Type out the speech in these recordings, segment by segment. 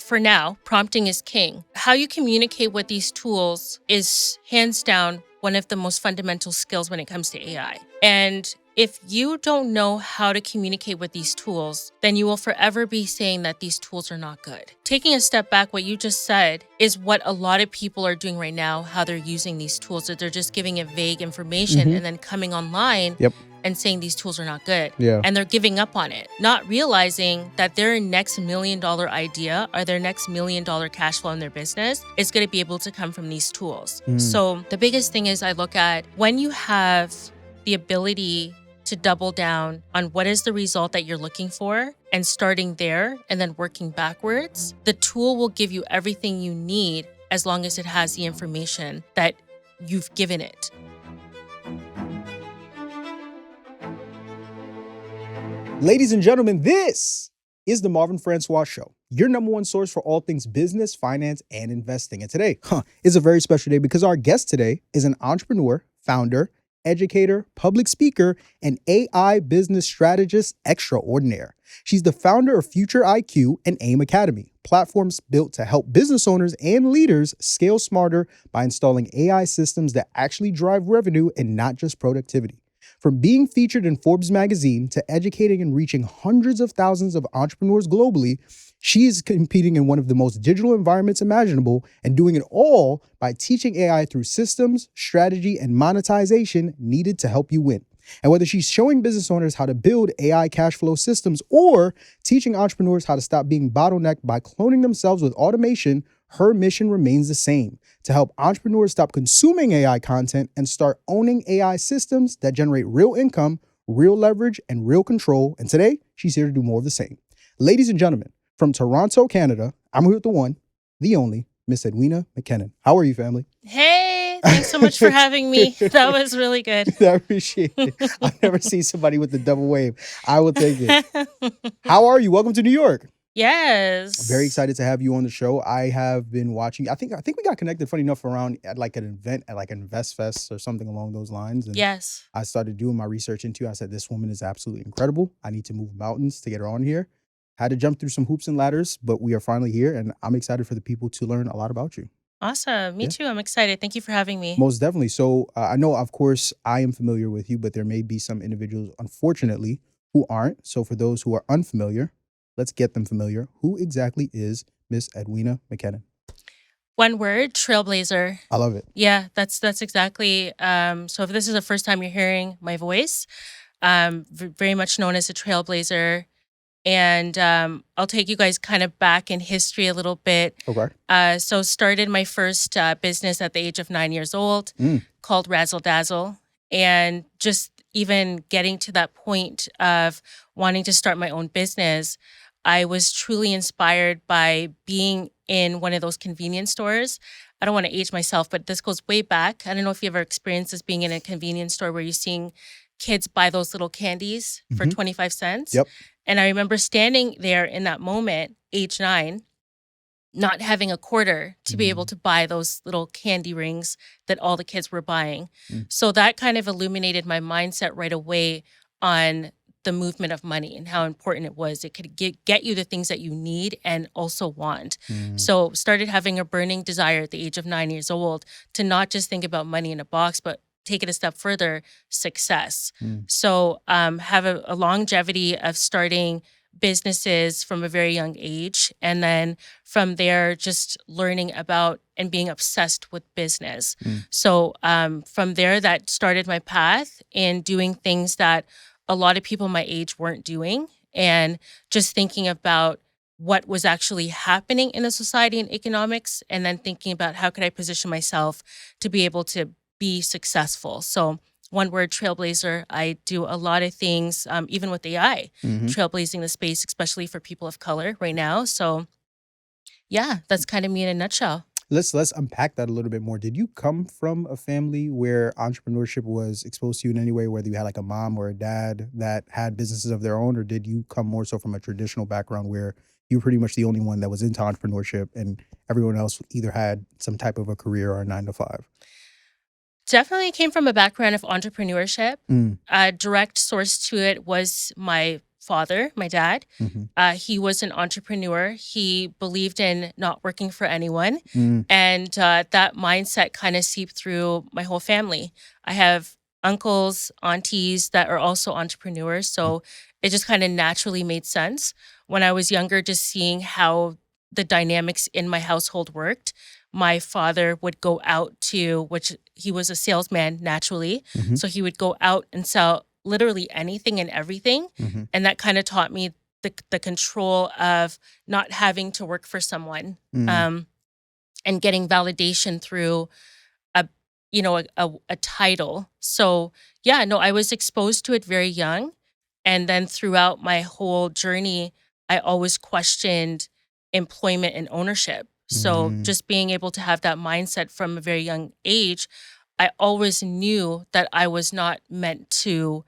for now, prompting is king. How you communicate with these tools is hands down one of the most fundamental skills when it comes to AI. And if you don't know how to communicate with these tools, then you will forever be saying that these tools are not good. Taking a step back, what you just said is what a lot of people are doing right now, how they're using these tools, that they're just giving it vague information and then coming online and saying these tools are not good. And they're giving up on it, not realizing that their next $1 million idea or their next $1 million cash flow in their business is going to be able to come from these tools. So the biggest thing is I look at when you have the ability to double down on what is the result that you're looking for and starting there and then working backwards, the tool will give you everything you need as long as it has the information that you've given it. Ladies and gentlemen, this is the Marvin Francois Show, your number one source for all things business, finance, and investing. And today is a very special day because our guest today is an entrepreneur, founder, educator, public speaker, and AI business strategist extraordinaire. She's the founder of Future IQ and AIM Academy, platforms built to help business owners and leaders scale smarter by installing AI systems that actually drive revenue and not just productivity. From being featured in Forbes magazine to educating and reaching hundreds of thousands of entrepreneurs globally, she is competing in one of the most digital environments imaginable and doing it all by teaching AI through systems, strategy, and monetization needed to help you win. And whether she's showing business owners how to build AI cash flow systems or teaching entrepreneurs how to stop being bottlenecked by cloning themselves with automation, her mission remains the same: to help entrepreneurs stop consuming AI content and start owning AI systems that generate real income, real leverage, and real control. And today, she's here to do more of the same. Ladies and gentlemen, from Toronto, Canada, I'm here with the one, the only, Miss Edwina McKinnon. How are you, family? Hey, thanks so much for having me. That was really good. I appreciate it. I've never seen somebody with the double wave. I will take it. How are you? Welcome to New York. Yes. Very excited to have you on the show. I have been watching. I think we got connected, funny enough, around at like an event at like Invest Fest or something along those lines. And yes. I started doing my research into it. I said, this woman is absolutely incredible. I need to move mountains to get her on here. Had to jump through some hoops and ladders, but we are finally here, and I'm excited for the people to learn a lot about you. Awesome. Me too. I'm excited. Thank you for having me. Most definitely. So I know, of course, I am familiar with you, but there may be some individuals, unfortunately, who aren't. So for those who are unfamiliar, let's get them familiar. Who exactly is Miss Edwina McKinnon? One word: trailblazer. I love it. Yeah, that's exactly. So if this is the first time you're hearing my voice, very much known as a trailblazer. And I'll take you guys kind of back in history a little bit. Okay. So started my first business at the age of 9 years old called Razzle Dazzle. And just even getting to that point of wanting to start my own business, I was truly inspired by being in one of those convenience stores. I don't want to age myself, but this goes way back. I don't know if you ever experienced this, being in a convenience store where you're seeing kids buy those little candies for 25 cents. Yep. And I remember standing there in that moment, age 9, not having a quarter to be able to buy those little candy rings that all the kids were buying. So that kind of illuminated my mindset right away on the movement of money and how important it was. It could get you the things that you need and also want. So started having a burning desire at the age of 9 years old to not just think about money in a box, but take it a step further, success. So have a longevity of starting businesses from a very young age. And then from there, just learning about and being obsessed with business. So from there, that started my path in doing things that a lot of people my age weren't doing, and just thinking about what was actually happening in the society and economics, and then thinking about how could I position myself to be able to be successful. So one word: trailblazer. I do a lot of things, even with AI, trailblazing the space, especially for people of color right now. So yeah, that's kind of me in a nutshell. Let's unpack that a little bit more. Did you come from a family where entrepreneurship was exposed to you in any way, whether you had like a mom or a dad that had businesses of their own, or did you come more so from a traditional background where you were pretty much the only one that was into entrepreneurship and everyone else either had some type of a career or a 9-to-5? Definitely came from a background of entrepreneurship. A direct source to it was my father, my dad. Mm-hmm. He was an entrepreneur. He believed in not working for anyone. Mm. And that mindset kind of seeped through my whole family. I have uncles, aunties that are also entrepreneurs. So it just kind of naturally made sense. When I was younger, just seeing how the dynamics in my household worked, my father would go out to, which he was a salesman naturally. Mm-hmm. So he would go out and sell literally anything and everything. Mm-hmm. And that kind of taught me the control of not having to work for someone. Mm. And getting validation through a title. So yeah, no, I was exposed to it very young. And then throughout my whole journey, I always questioned employment and ownership. So Mm. just being able to have that mindset from a very young age, I always knew that I was not meant to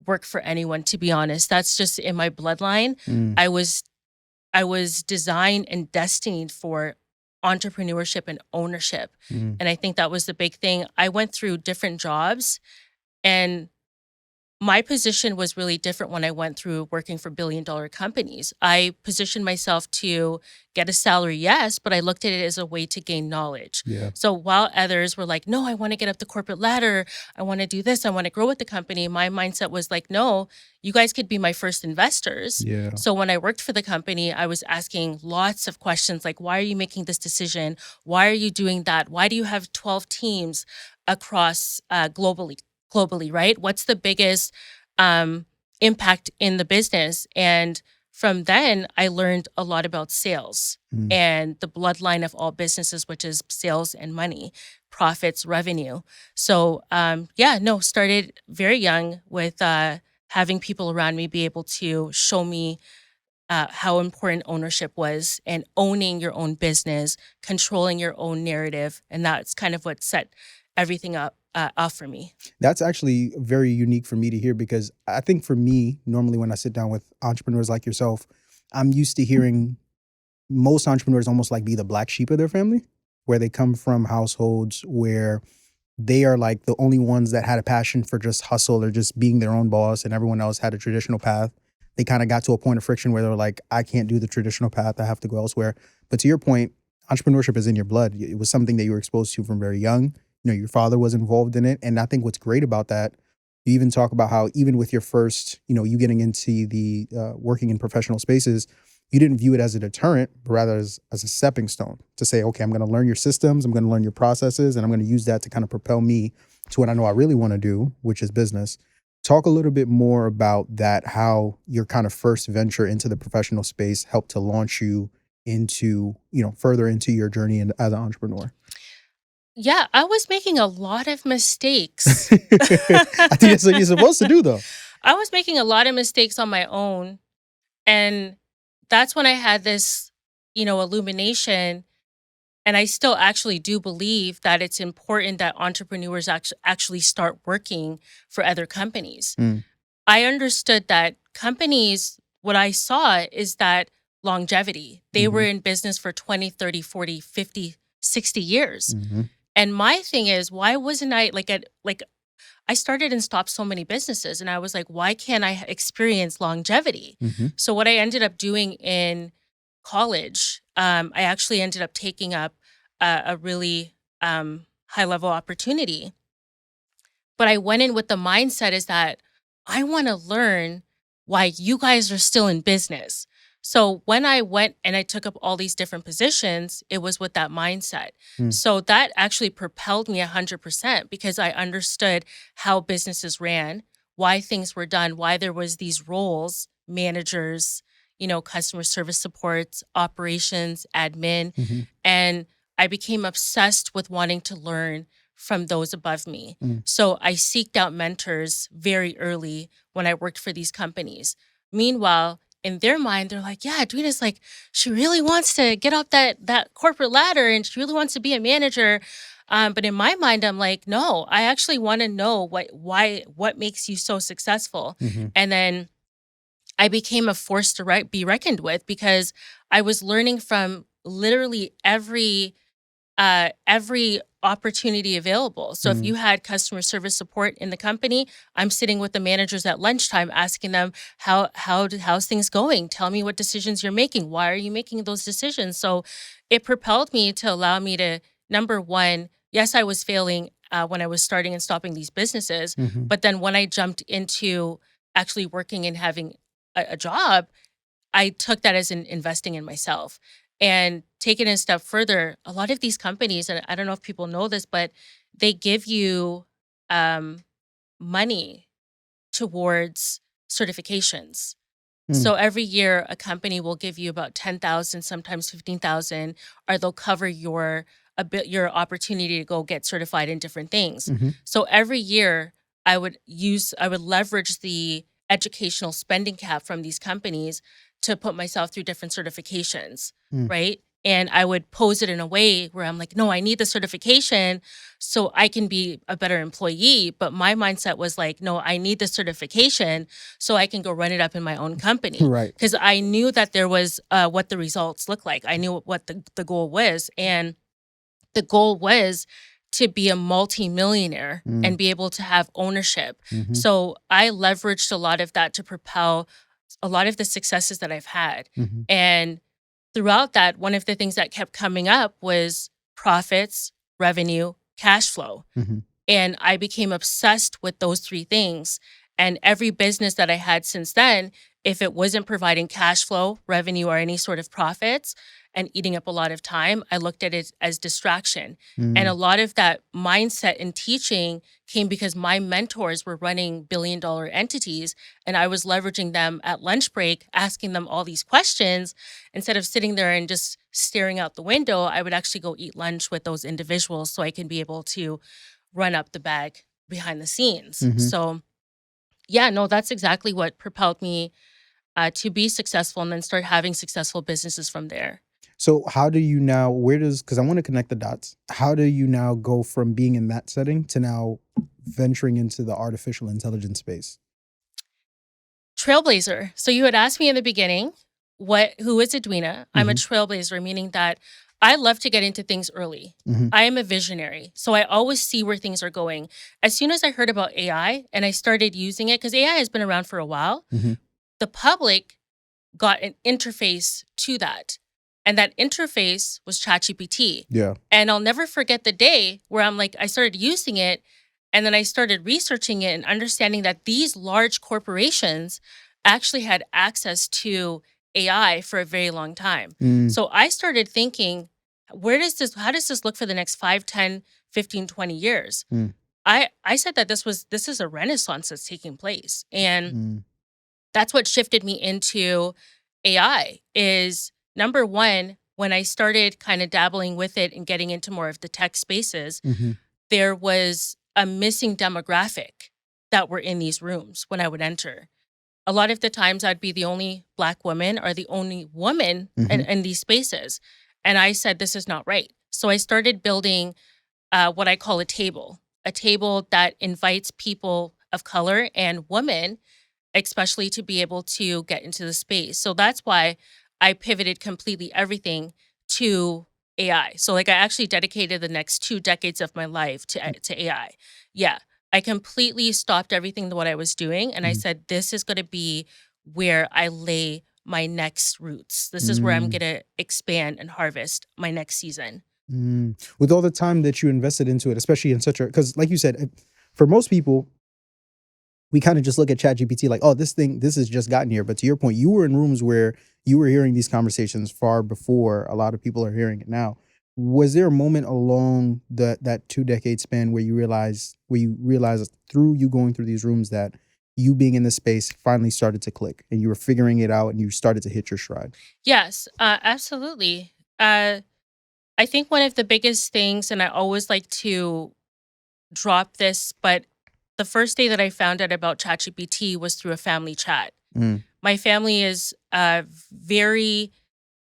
work for anyone, to be honest. That's just in my bloodline. Mm. I was designed and destined for entrepreneurship and ownership. Mm. And I think that was the big thing. I went through different jobs, and my position was really different when I went through working for billion-dollar companies. I positioned myself to get a salary, yes, but I looked at it as a way to gain knowledge. Yeah. So while others were like, no, I want to get up the corporate ladder, I want to do this, I want to grow with the company, my mindset was like, no, you guys could be my first investors. Yeah. So when I worked for the company, I was asking lots of questions like, why are you making this decision? Why are you doing that? Why do you have 12 teams across globally, right? What's the biggest impact in the business? And from then, I learned a lot about sales Mm. and the bloodline of all businesses, which is sales and money, profits, revenue. So started very young with having people around me be able to show me how important ownership was and owning your own business, controlling your own narrative. And that's kind of what set everything up for me. That's actually very unique for me to hear, because I think for me, normally when I sit down with entrepreneurs like yourself, I'm used to hearing most entrepreneurs almost like be the black sheep of their family, where they come from households where they are like the only ones that had a passion for just hustle or just being their own boss, and everyone else had a traditional path. They kind of got to a point of friction where they're like, I can't do the traditional path, I have to go elsewhere. But to your point, entrepreneurship is in your blood. It was something that you were exposed to from very young. You know, your father was involved in it. And I think what's great about that, you even talk about how even with your first, you getting into the working in professional spaces, you didn't view it as a deterrent, but rather as a stepping stone to say, okay, I'm going to learn your systems, I'm going to learn your processes, and I'm going to use that to kind of propel me to what I know I really want to do, which is business. Talk a little bit more about that, how your kind of first venture into the professional space helped to launch you into, further into your journey as an entrepreneur. Yeah, I was making a lot of mistakes. I think that's what you're supposed to do, though. I was making a lot of mistakes on my own. And that's when I had this, illumination. And I still actually do believe that it's important that entrepreneurs actually start working for other companies. Mm. I understood that companies, what I saw is that longevity. They were in business for 20, 30, 40, 50, 60 years. Mm-hmm. And my thing is, why wasn't I I started and stopped so many businesses, and I was like, why can't I experience longevity? Mm-hmm. So what I ended up doing in college, I actually ended up taking up a really high level opportunity. But I went in with the mindset is that I want to learn why you guys are still in business. So when I went and I took up all these different positions, it was with that mindset. Mm. So that actually propelled me 100% because I understood how businesses ran, why things were done, why there was these roles, managers, customer service supports, operations, admin. Mm-hmm. And I became obsessed with wanting to learn from those above me. Mm. So I seeked out mentors very early when I worked for these companies. Meanwhile, in their mind, they're like, yeah, Edwina's like, she really wants to get up that corporate ladder and she really wants to be a manager. But in my mind, I'm like, no, I actually want to know what makes you so successful. Mm-hmm. And then I became a force to be reckoned with because I was learning from literally every opportunity available. So if you had customer service support in the company, I'm sitting with the managers at lunchtime asking them, how's things going? Tell me what decisions you're making. Why are you making those decisions? So it propelled me to allow me to, number one, yes, I was failing when I was starting and stopping these businesses. But then when I jumped into actually working and having a job, I took that as investing in myself. And take it a step further, a lot of these companies, and I don't know if people know this, but they give you money towards certifications. So every year, a company will give you about 10,000, sometimes 15,000, or they'll cover your opportunity to go get certified in different things. So every year, I would leverage the educational spending cap from these companies to put myself through different certifications, right? And I would pose it in a way where I'm like, no, I need the certification so I can be a better employee. But my mindset was like, no, I need the certification so I can go run it up in my own company. Right. Because I knew that there was what the results looked like. I knew what the goal was. And the goal was to be a multi-millionaire and be able to have ownership. So I leveraged a lot of that to propel a lot of the successes that I've had. And throughout that, one of the things that kept coming up was profits, revenue, cash flow. And I became obsessed with those three things. And every business that I had since then, if it wasn't providing cash flow, revenue, or any sort of profits and eating up a lot of time, I looked at it as distraction. And a lot of that mindset and teaching came because my mentors were running billion-dollar entities, and I was leveraging them at lunch break, asking them all these questions. Instead of sitting there and just staring out the window, I would actually go eat lunch with those individuals so I can be able to run up the bag behind the scenes. So yeah, no, that's exactly what propelled me to be successful and then start having successful businesses from there. So how do you now, because I want to connect the dots. How do you now go from being in that setting to now venturing into the artificial intelligence space? Trailblazer. So you had asked me in the beginning, who is Edwina? I'm a trailblazer, meaning that I love to get into things early. I am a visionary. So I always see where things are going. As soon as I heard about AI and I started using it, because AI has been around for a while, the public got an interface to that. And that interface was ChatGPT. Yeah. And I'll never forget the day where I started using it, and then I started researching it and understanding that these large corporations actually had access to AI for a very long time. So I started thinking, how does this look for the next 5, 10, 15, 20 years? I said that this is a renaissance that's taking place. And that's what shifted me into AI is, number one, when I started kind of dabbling with it and getting into more of the tech spaces, there was a missing demographic that were in these rooms when I would enter. A lot of the times I'd be the only Black woman or the only woman in these spaces. And I said, this is not right. So I started building what I call a table that invites people of color and women, especially, to be able to get into the space. So that's why I pivoted completely everything to AI. So I actually dedicated the next 2 decades of my life to AI. Yeah. I completely stopped everything what I was doing. And I said, this is going to be where I lay my next roots. This is where I'm going to expand and harvest my next season. With all the time that you invested into it, especially in because like you said, for most people, we kind of just look at ChatGPT like, oh, this has just gotten here. But to your point, you were in rooms where you were hearing these conversations far before a lot of people are hearing it now. Was there a moment along that 2-decade span where you realized through you going through these rooms that you being in this space finally started to click and you were figuring it out and you started to hit your stride? Yes, absolutely. I think one of the biggest things, and I always like to drop this, but the first day that I found out about ChatGPT was through a family chat. My family is very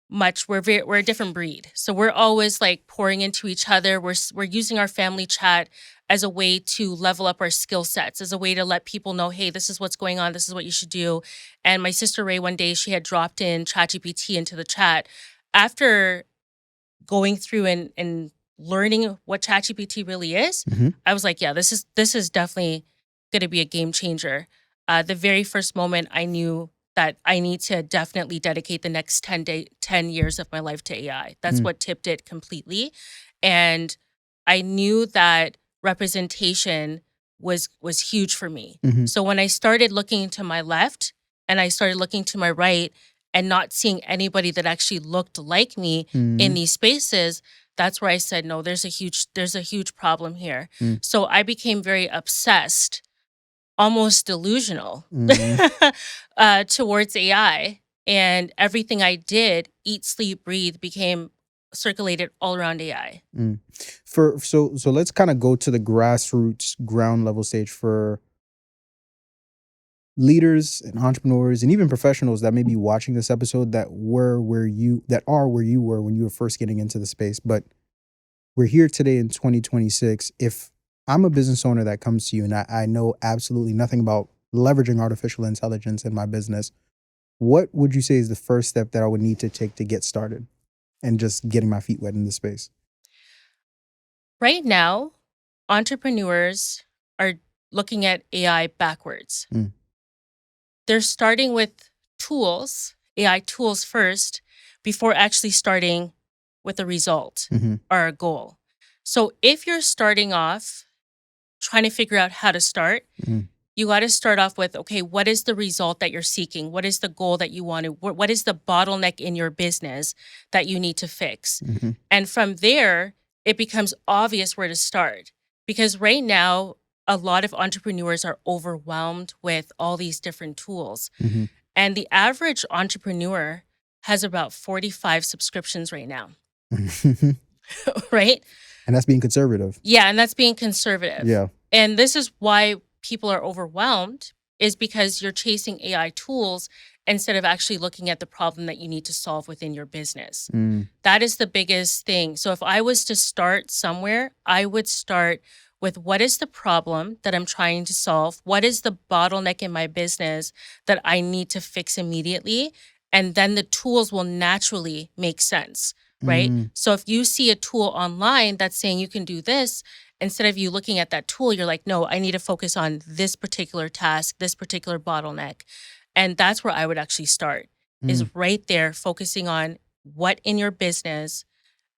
much, we're a different breed. So we're always pouring into each other. We're using our family chat as a way to level up our skill sets, as a way to let people know, hey, this is what's going on. This is what you should do. And my sister Ray, one day, she had dropped in ChatGPT into the chat after going through and learning what ChatGPT really is, I was like, yeah, this is definitely going to be a game changer. The very first moment I knew that I need to definitely dedicate the next 10 years of my life to AI. That's what tipped it completely. And I knew that representation was huge for me. So when I started looking to my left and I started looking to my right and not seeing anybody that actually looked like me in these spaces, that's where I said, no, there's a huge problem here. So I became very obsessed, almost delusional towards AI. And everything I did, eat, sleep, breathe, became circulated all around AI. So let's kind of go to the grassroots, ground level stage for leaders and entrepreneurs and even professionals that may be watching this episode that are where you were when you were first getting into the space. But we're here today in 2026. If I'm a business owner that comes to you and I know absolutely nothing about leveraging artificial intelligence in my business, what would you say is the first step that I would need to take to get started and just getting my feet wet in the space? Right now, entrepreneurs are looking at AI backwards. They're starting with tools, AI tools first, before actually starting with a result or a goal. So if you're starting off trying to figure out how to start, you got to start off with, okay, what is the result that you're seeking? What is the goal that you want to, what is the bottleneck in your business that you need to fix? And from there, it becomes obvious where to start. Because right now, a lot of entrepreneurs are overwhelmed with all these different tools. And the average entrepreneur has about 45 subscriptions right now. Right? And that's being conservative. Yeah, and that's being conservative. Yeah. And this is why people are overwhelmed, is because you're chasing AI tools instead of actually looking at the problem that you need to solve within your business. That is the biggest thing. So if I was to start somewhere, I would start with what is the problem that I'm trying to solve? What is the bottleneck in my business that I need to fix immediately? And then the tools will naturally make sense, right? So if you see a tool online that's saying you can do this, instead of you looking at that tool, you're like, no, I need to focus on this particular task, this particular bottleneck. And that's where I would actually start, is right there, focusing on what in your business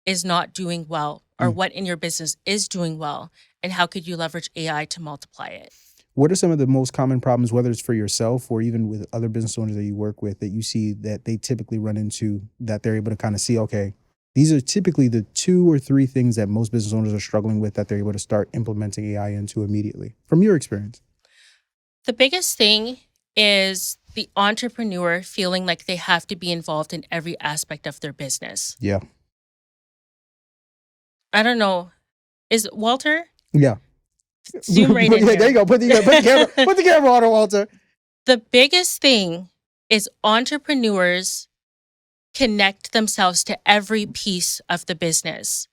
is not doing well or what in your business is doing well, and how could you leverage AI to multiply it. What are some of the most common problems, whether it's for yourself or even with other business owners that you work with, that you see that they typically run into, that they're able to kind of see, okay, these are typically the 2 or 3 things that most business owners are struggling with that they're able to start implementing AI into immediately, from your experience? The biggest thing is the entrepreneur feeling like they have to be involved in every aspect of their business. Yeah. I don't know. Is Walter? Yeah. Zoom right in here. There you go. Put the camera on, Walter. The biggest thing is entrepreneurs connect themselves to every piece of the business.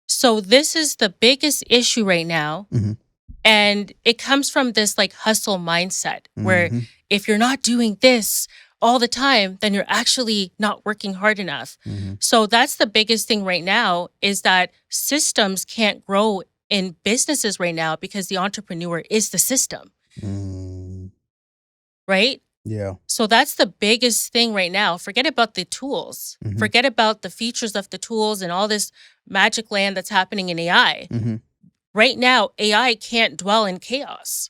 So this is the biggest issue right now. And it comes from this like hustle mindset where if you're not doing this all the time, then you're actually not working hard enough. So that's the biggest thing right now, is that systems can't grow in businesses right now because the entrepreneur is the system. Right? Yeah. So that's the biggest thing right now. Forget about the tools. Forget about the features of the tools and all this magic land that's happening in AI. Right now, AI can't dwell in chaos.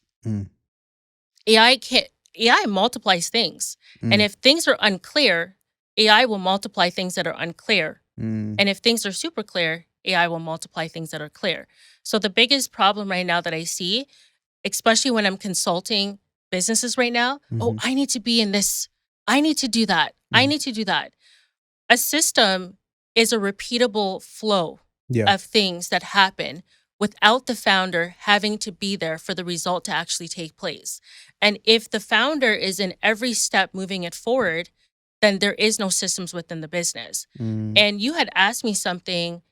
AI multiplies things. And if things are unclear, AI will multiply things that are unclear. And if things are super clear, AI will multiply things that are clear. So the biggest problem right now that I see, especially when I'm consulting businesses right now, oh, I need to be in this. I need to do that. I need to do that. A system is a repeatable flow of things that happen without the founder having to be there for the result to actually take place. And if the founder is in every step moving it forward, then there is no systems within the business. And you had asked me something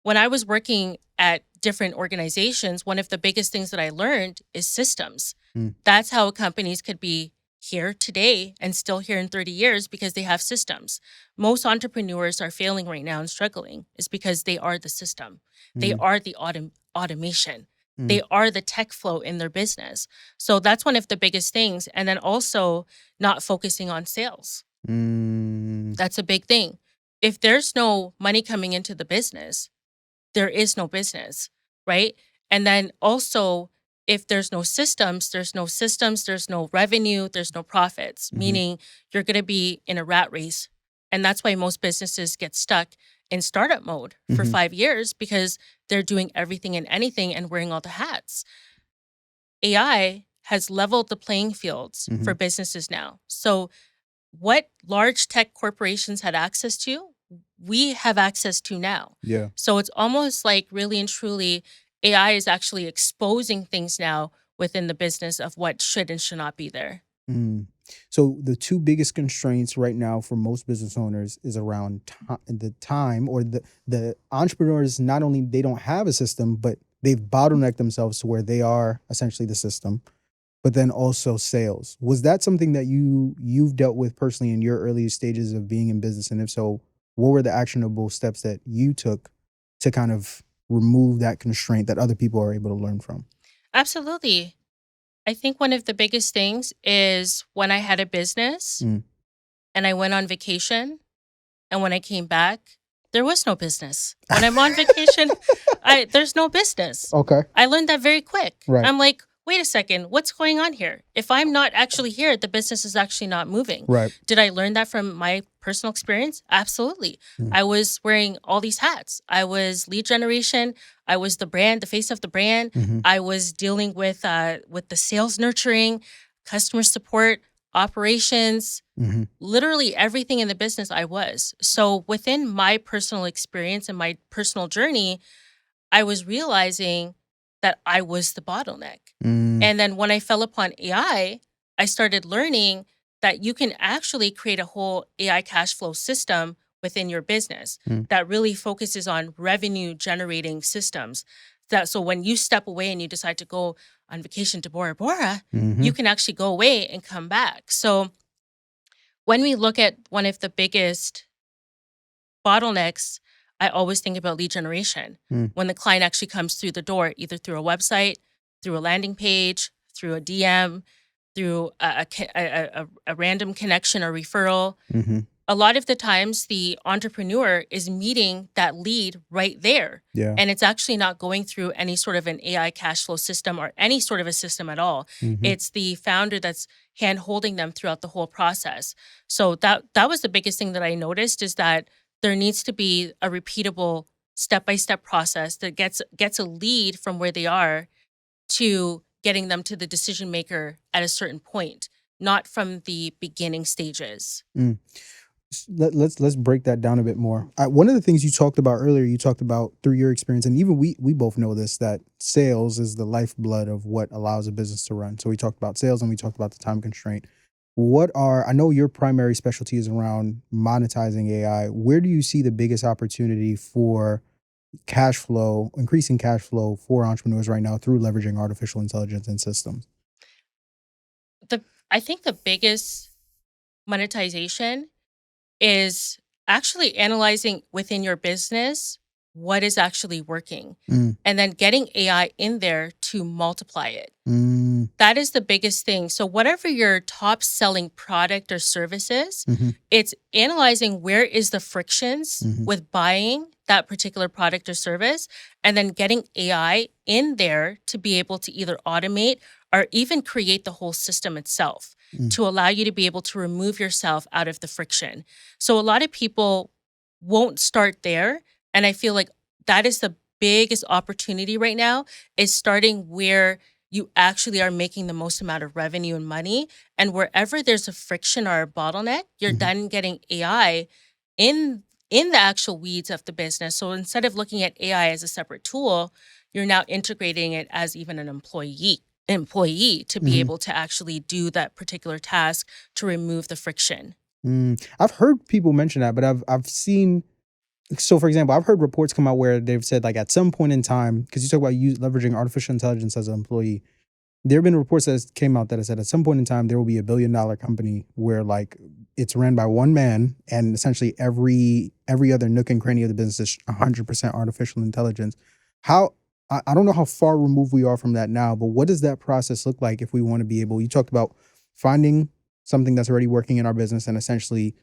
when I was working at different organizations. One of the biggest things that I learned is systems. That's how companies could be here today and still here in 30 years because they have systems. Most entrepreneurs are failing right now and struggling is because they are the system. They are the automation. They are the tech flow in their business. So that's one of the biggest things. And then also not focusing on sales. That's a big thing. If there's no money coming into the business, there is no business, right? And then also, if there's no systems, there's no revenue, there's no profits, meaning you're going to be in a rat race. And that's why most businesses get stuck in startup mode for 5 years because they're doing everything and anything and wearing all the hats. AI has leveled the playing fields for businesses now. So what large tech corporations had access to, we have access to now. Yeah. So it's almost like really and truly AI is actually exposing things now within the business of what should and should not be there. So the two biggest constraints right now for most business owners is around the time, or the entrepreneurs, not only they don't have a system, but they've bottlenecked themselves to where they are essentially the system, but then also sales. Was that something that you've dealt with personally in your early stages of being in business? And if so, what were the actionable steps that you took to kind of remove that constraint that other people are able to learn from? Absolutely. I think one of the biggest things is when I had a business and I went on vacation, and when I came back, there was no business. When I'm on vacation, there's no business. Okay. I learned that very quick. Right. I'm like, wait a second, what's going on here? If I'm not actually here, the business is actually not moving. Right. Did I learn that from my personal experience? Absolutely. I was wearing all these hats. I was lead generation. I was the brand, the face of the brand. I was dealing with the sales nurturing, customer support, operations, literally everything in the business I was. So within my personal experience and my personal journey, I was realizing that I was the bottleneck. And then when I fell upon AI, I started learning that you can actually create a whole AI cash flow system within your business that really focuses on revenue generating systems. So when you step away and you decide to go on vacation to Bora Bora, you can actually go away and come back. So when we look at one of the biggest bottlenecks, I always think about lead generation. When the client actually comes through the door, either through a website, through a landing page, through a DM, through a random connection or referral. A lot of the times the entrepreneur is meeting that lead right there. Yeah. And it's actually not going through any sort of an AI cash flow system or any sort of a system at all. It's the founder that's hand holding them throughout the whole process. So that was the biggest thing that I noticed, is that there needs to be a repeatable step-by-step process that gets a lead from where they are to getting them to the decision maker at a certain point, not from the beginning stages. Let's break that down a bit more. One of the things you talked about earlier, you talked about through your experience, and even we both know this, that sales is the lifeblood of what allows a business to run. So we talked about sales and we talked about the time constraint. I know your primary specialty is around monetizing AI. Where do you see the biggest opportunity for cash flow, increasing cash flow for entrepreneurs right now through leveraging artificial intelligence and systems? I think the biggest monetization is actually analyzing within your business what is actually working, and then getting AI in there to multiply it. That is the biggest thing. So whatever your top selling product or service is, it's analyzing where is the frictions with buying that particular product or service, and then getting AI in there to be able to either automate or even create the whole system itself to allow you to be able to remove yourself out of the friction. So a lot of people won't start there. And I feel like that is the biggest opportunity right now, is starting where you actually are making the most amount of revenue and money. And wherever there's a friction or a bottleneck, you're then getting AI in the actual weeds of the business. So instead of looking at AI as a separate tool, you're now integrating it as even an employee to be able to actually do that particular task to remove the friction. I've heard people mention that, but I've seen, so for example, I've heard reports come out where they've said, like, at some point in time, because you talk about leveraging artificial intelligence as an employee, There have been reports that came out that said at some point in time there will be $1 billion company where like it's ran by one man, and essentially every other nook and cranny of the business is 100% artificial intelligence. How I don't know how far removed we are from that now, but what does that process look like if we want to be able? You talked about finding something that's already working in our business and essentially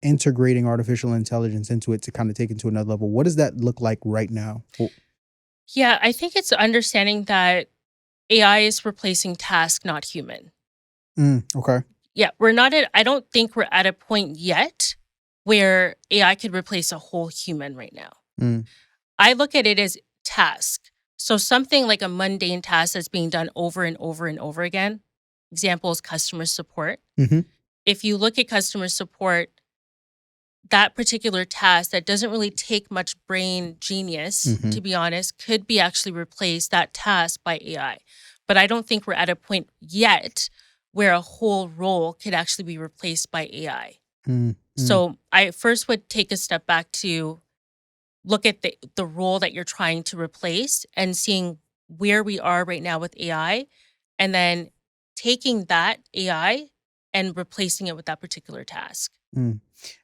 integrating artificial intelligence into it to kind of take it to another level. What does that look like right now? Yeah, I think it's understanding that AI is replacing task, not human. Okay. Yeah, I don't think we're at a point yet where AI could replace a whole human right now. I look at it as task. So something like a mundane task that's being done over and over and over again. Example is customer support. If you look at customer support, that particular task that doesn't really take much brain genius, to be honest, could be actually replaced, that task, by AI. But I don't think we're at a point yet where a whole role could actually be replaced by AI. So I first would take a step back to look at the role that you're trying to replace and seeing where we are right now with AI, and then taking that AI and replacing it with that particular task.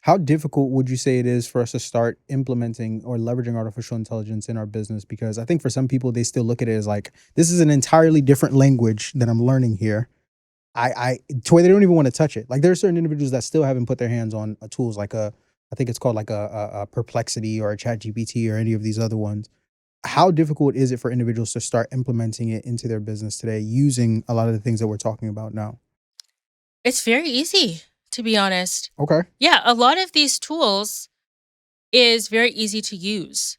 How difficult would you say it is for us to start implementing or leveraging artificial intelligence in our business? Because I think for some people, they still look at it as like, this is an entirely different language that I'm learning here. To where they don't even want to touch it. Like there are certain individuals that still haven't put their hands on tools like I think it's called like a Perplexity or a ChatGPT or any of these other ones. How difficult is it for individuals to start implementing it into their business today using a lot of the things that we're talking about now? It's very easy, to be honest. Okay. Yeah, a lot of these tools is very easy to use.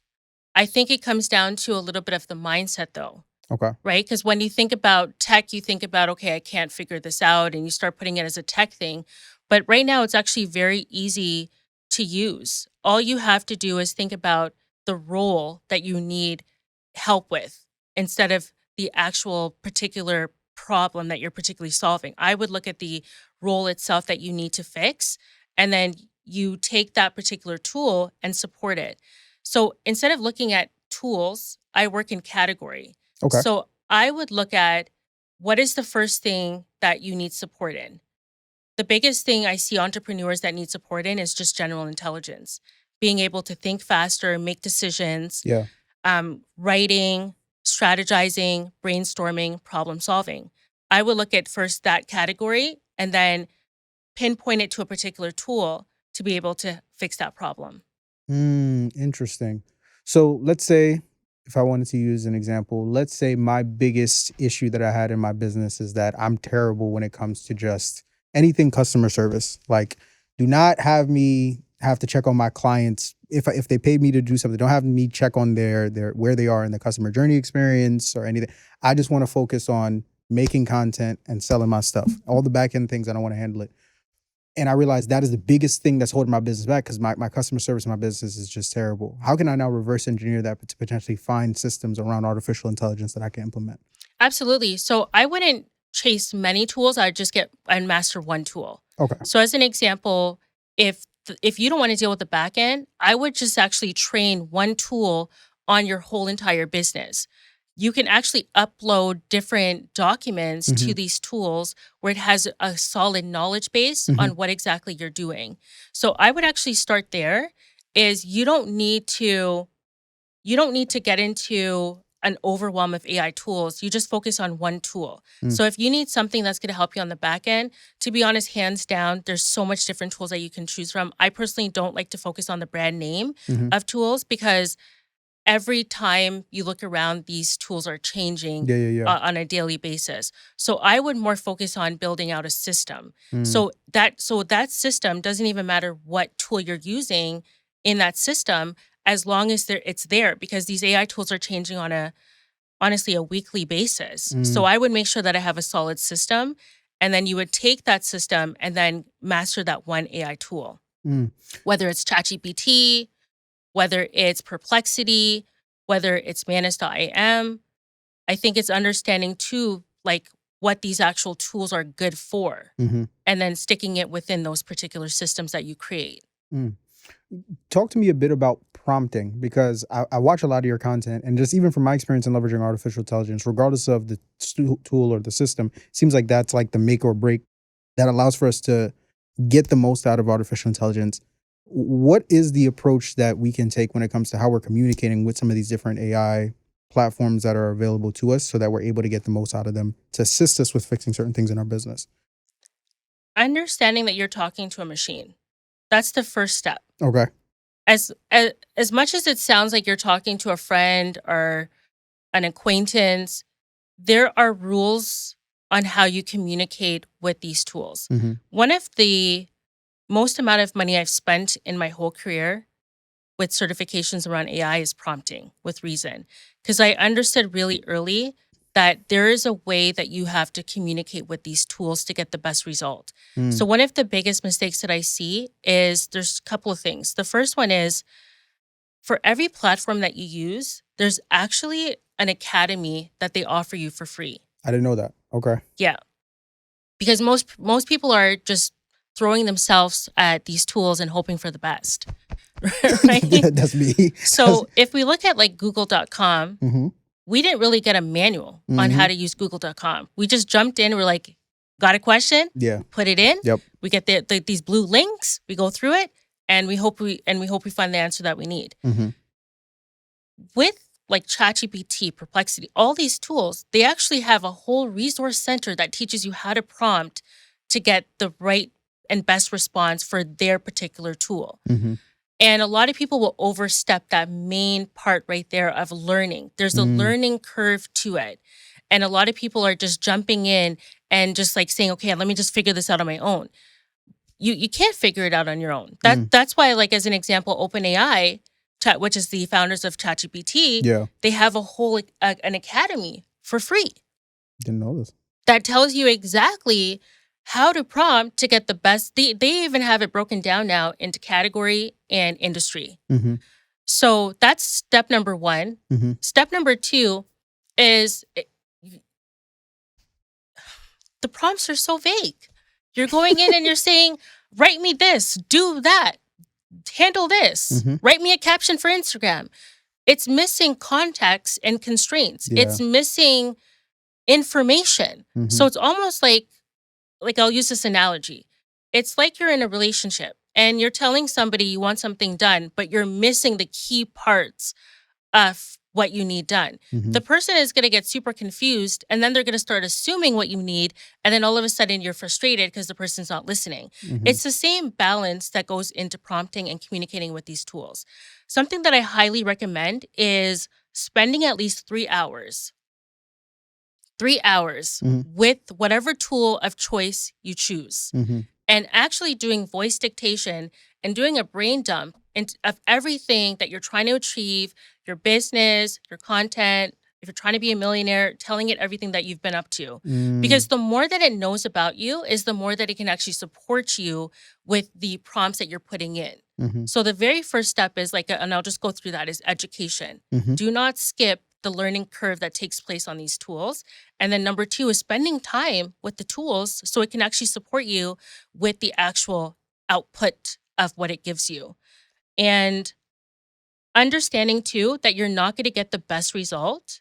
I think it comes down to a little bit of the mindset though. Okay. Right? Because when you think about tech, you think about, okay, I can't figure this out, and you start putting it as a tech thing. But right now, it's actually very easy to use. All you have to do is think about the role that you need help with instead of the actual particular problem that you're particularly solving. I would look at the role itself that you need to fix, and then you take that particular tool and support it. So instead of looking at tools, I work in category. Okay. So I would look at what is the first thing that you need support in. The biggest thing I see entrepreneurs that need support in is just general intelligence, being able to think faster, make decisions, Yeah. writing, strategizing, brainstorming, problem solving. I would look at first that category and then pinpoint it to a particular tool to be able to fix that problem. Interesting. So let's say, if I wanted to use an example, let's say my biggest issue that I had in my business is that I'm terrible when it comes to just anything customer service. Like, do not have me have to check on my clients if they paid me to do something. Don't have me check on their where they are in the customer journey experience or anything. I just want to focus on making content and selling my stuff. All the back end things, I don't want to handle it. And I realized that is the biggest thing that's holding my business back because my customer service in my business is just terrible. How can I now reverse engineer that to potentially find systems around artificial intelligence that I can implement? Absolutely. So I wouldn't chase many tools. I'd just get and master one tool. Okay. So as an example, if you don't want to deal with the back end, I would just actually train one tool on your whole entire business. You can actually upload different documents to these tools where it has a solid knowledge base on what exactly you're doing. So I would actually start there. Is you don't need to get into an overwhelm of AI tools. You just focus on one tool. So if you need something that's going to help you on the back end, to be honest, hands down, there's so much different tools that you can choose from. I personally don't like to focus on the brand name of tools because every time you look around, these tools are changing on a daily basis. So I would more focus on building out a system. So that system doesn't even matter what tool you're using in that system, as long as it's there, because these AI tools are changing on honestly a weekly basis. So I would make sure that I have a solid system, and then you would take that system and then master that one AI tool, whether it's ChatGPT, whether it's Perplexity, whether it's Manus.im. I think it's understanding too, like what these actual tools are good for, and then sticking it within those particular systems that you create. talk to me a bit about prompting, because I watch a lot of your content, and just even from my experience in leveraging artificial intelligence, regardless of the tool or the system, it seems like that's like the make or break that allows for us to get the most out of artificial intelligence. What is the approach that we can take when it comes to how we're communicating with some of these different AI platforms that are available to us so that we're able to get the most out of them to assist us with fixing certain things in our business? Understanding that you're talking to a machine. That's the first step. Okay. As much as it sounds like you're talking to a friend or an acquaintance, there are rules on how you communicate with these tools. Mm-hmm. One of the most amount of money I've spent in my whole career with certifications around AI is prompting with reason. Because I understood really early that there is a way that you have to communicate with these tools to get the best result. So one of the biggest mistakes that I see is there's a couple of things. The first one is, for every platform that you use, there's actually an academy that they offer you for free. I didn't know that. Okay. Yeah. Because most people are just throwing themselves at these tools and hoping for the best. Right? That's me. So if we look at like google.com, Mm-hmm. we didn't really get a manual on how to use google.com. We just jumped in. We're like, got a question? Yeah. Put it in. Yep. We get these blue links. We go through it, and we hope we find the answer that we need. Mm-hmm. With like ChatGPT, Perplexity, all these tools, they actually have a whole resource center that teaches you how to prompt to get the right and best response for their particular tool. Mm-hmm. And a lot of people will overstep that main part right there of learning. There's a learning curve to it. And a lot of people are just jumping in and just like saying, okay, let me just figure this out on my own. You can't figure it out on your own. That's why, like, as an example, OpenAI, which is the founders of ChatGPT, they have a whole an academy for free. Didn't know this. That tells you exactly how to prompt to get the best. They even have it broken down now into category and industry. Mm-hmm. So that's step number one. Mm-hmm. Step number two is the prompts are so vague. You're going in and you're saying, write me this, do that, handle this, write me a caption for Instagram. It's missing context and constraints. Yeah. It's missing information. So it's almost like I'll use this analogy. It's like you're in a relationship and you're telling somebody you want something done, but you're missing the key parts of what you need done. The person is going to get super confused, and then they're going to start assuming what you need. And then all of a sudden you're frustrated because the person's not listening. It's the same balance that goes into prompting and communicating with these tools. Something that I highly recommend is spending at least 3 hours. 3 hours with whatever tool of choice you choose, and actually doing voice dictation and doing a brain dump of everything that you're trying to achieve, your business, your content. If you're trying to be a millionaire, telling it everything that you've been up to. Because the more that it knows about you is the more that it can actually support you with the prompts that you're putting in. So the very first step is and I'll just go through that, is education. Do not skip the learning curve that takes place on these tools. And then number two is spending time with the tools so it can actually support you with the actual output of what it gives you. And understanding too that you're not going to get the best result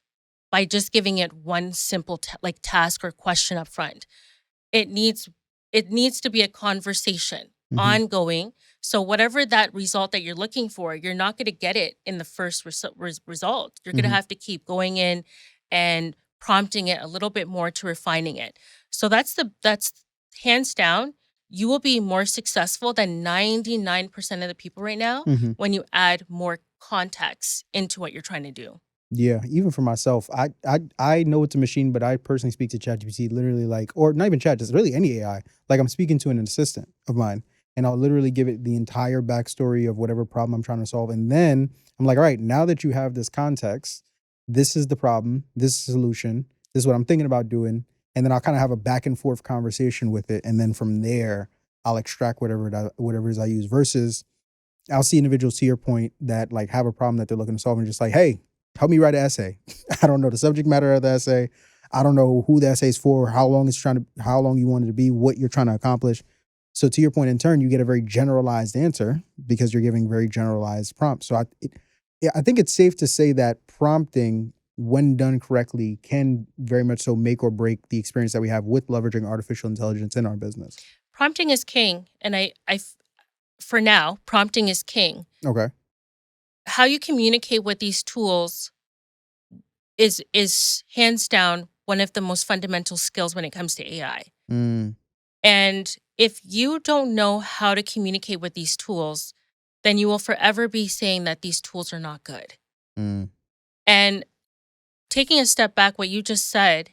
by just giving it one simple task or question up front. It needs to be a conversation, ongoing. So whatever that result that you're looking for, you're not going to get it in the first result. You're going to have to keep going in and prompting it a little bit more to refining it. So that's hands down. You will be more successful than 99% of the people right now when you add more context into what you're trying to do. Yeah, even for myself, I know it's a machine, but I personally speak to ChatGPT literally or not even Chat, just really any AI. Like I'm speaking to an assistant of mine, and I'll literally give it the entire backstory of whatever problem I'm trying to solve. And then I'm like, all right, now that you have this context, this is the problem, this is the solution, this is what I'm thinking about doing. And then I'll kind of have a back and forth conversation with it. And then from there, I'll extract whatever it is I use, versus I'll see individuals, to your point, that have a problem that they're looking to solve and just like, hey, help me write an essay. I don't know the subject matter of the essay. I don't know who the essay is for, how long you want it to be, what you're trying to accomplish. So to your point, in turn, you get a very generalized answer because you're giving very generalized prompts. So I think it's safe to say that prompting, when done correctly, can very much so make or break the experience that we have with leveraging artificial intelligence in our business. Prompting is king. And for now, prompting is king. Okay. How you communicate with these tools is hands down one of the most fundamental skills when it comes to AI. And if you don't know how to communicate with these tools, then you will forever be saying that these tools are not good. And taking a step back, what you just said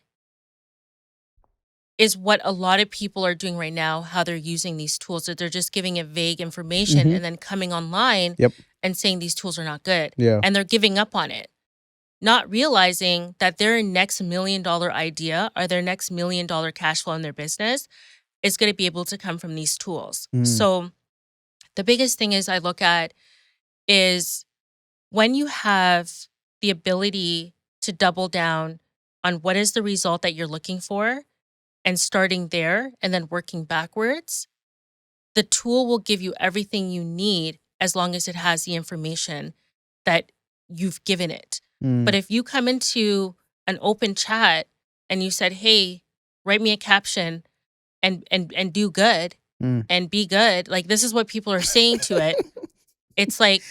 is what a lot of people are doing right now, how they're using these tools, that they're just giving it vague information and then coming online and saying these tools are not good. Yeah. And they're giving up on it, not realizing that their next $1 million idea or their next $1 million cash flow in their business is going to be able to come from these tools. So the biggest thing is I look at is when you have the ability to double down on what is the result that you're looking for and starting there and then working backwards, the tool will give you everything you need as long as it has the information that you've given it. But if you come into an open chat and you said, hey, write me a caption and do good and be good, like this is what people are saying to it. It's like,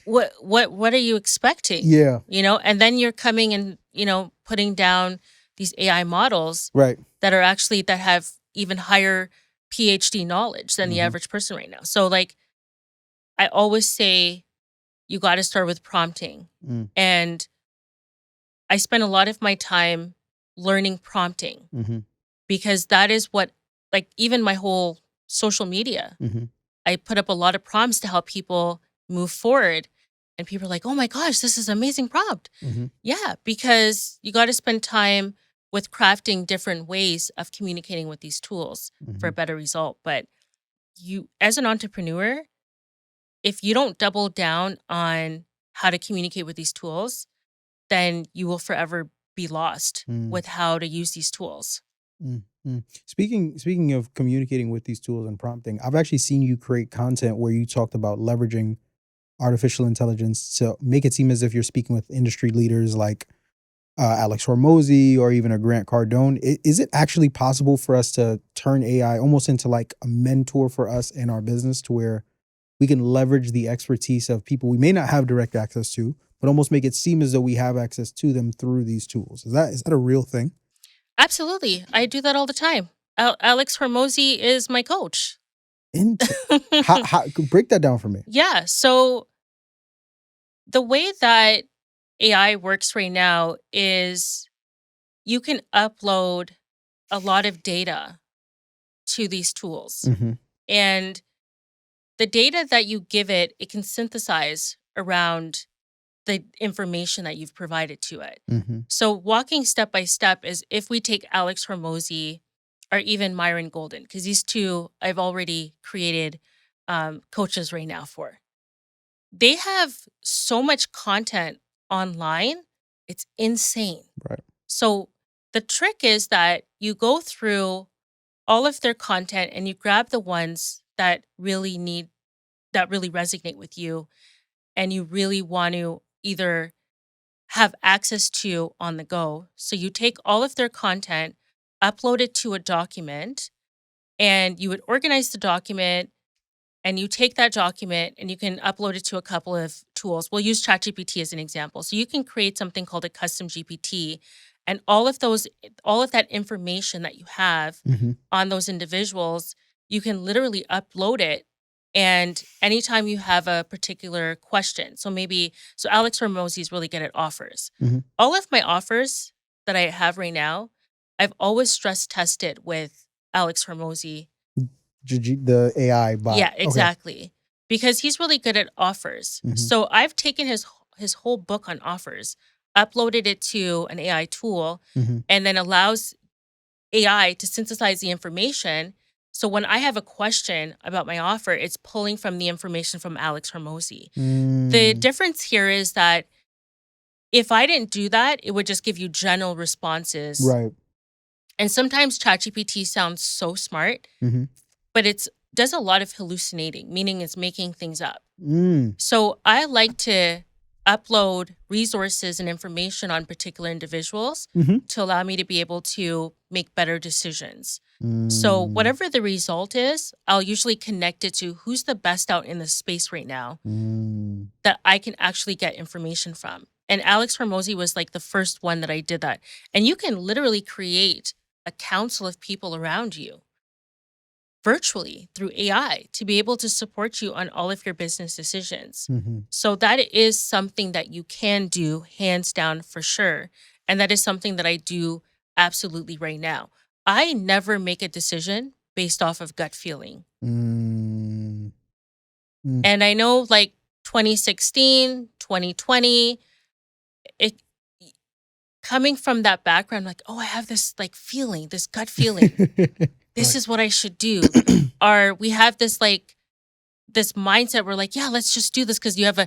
what are you expecting? Yeah. You know, and then you're coming and, you know, putting down these AI models that are actually, that have even higher PhD knowledge than the average person right now. So like, I always say, you got to start with prompting. And I spend a lot of my time learning prompting because that is what, like, even my whole social media, I put up a lot of prompts to help people move forward. And people are like, oh my gosh, this is an amazing prompt. Yeah, because you got to spend time with crafting different ways of communicating with these tools for a better result. But you, as an entrepreneur, if you don't double down on how to communicate with these tools, then you will forever be lost with how to use these tools. Speaking of communicating with these tools and prompting, I've actually seen you create content where you talked about leveraging artificial intelligence to make it seem as if you're speaking with industry leaders like Alex Hormozi or even a Grant Cardone. Is it actually possible for us to turn AI almost into like a mentor for us in our business, to where we can leverage the expertise of people we may not have direct access to, but almost make it seem as though we have access to them through these tools? Is that a real thing? Absolutely. I do that all the time. Alex Hormozi is my coach. How break that down for me? Yeah. So the way that AI works right now is you can upload a lot of data to these tools. And the data that you give it, it can synthesize around the information that you've provided to it. So walking step by step is, if we take Alex Hormozi or even Myron Golden, because these two I've already created coaches right now for. They have so much content online. It's insane. Right. So the trick is that you go through all of their content and you grab the ones that really resonate with you and you really want to either have access to on the go. So you take all of their content, upload it to a document, and you would organize the document, and you take that document and you can upload it to a couple of tools. We'll use ChatGPT as an example. So you can create something called a custom GPT, and all of that information that you have on those individuals, you can literally upload it. And anytime you have a particular question, so Alex Hormozi is really good at offers. All of my offers that I have right now, I've always stress tested with Alex Hormozi. The AI bot. Yeah, exactly. Okay. Because he's really good at offers. So I've taken his whole book on offers, uploaded it to an AI tool, and then allows AI to synthesize the information. So when I have a question about my offer, it's pulling from the information from Alex Hormozi. The difference here is that if I didn't do that, it would just give you general responses. Right. And sometimes ChatGPT sounds so smart, Mhm. but it does a lot of hallucinating, meaning it's making things up. Mm. So I like to upload resources and information on particular individuals Mhm. to allow me to be able to make better decisions. So Mm. whatever the result is, I'll usually connect it to who's the best out in the space right now Mm. that I can actually get information from. And Alex Hormozi was like the first one that I did that. And you can literally create a council of people around you virtually through AI to be able to support you on all of your business decisions. Mhm. So that is something that you can do hands down for sure. And that is something that I do absolutely right now. I never make a decision based off of gut feeling. Mm. Mm. And I know like 2016, 2020, it coming from that background, like, oh, I have this like feeling, this gut feeling. This Right. is what I should do. Or we have this like this mindset where like, yeah, let's just do this because you have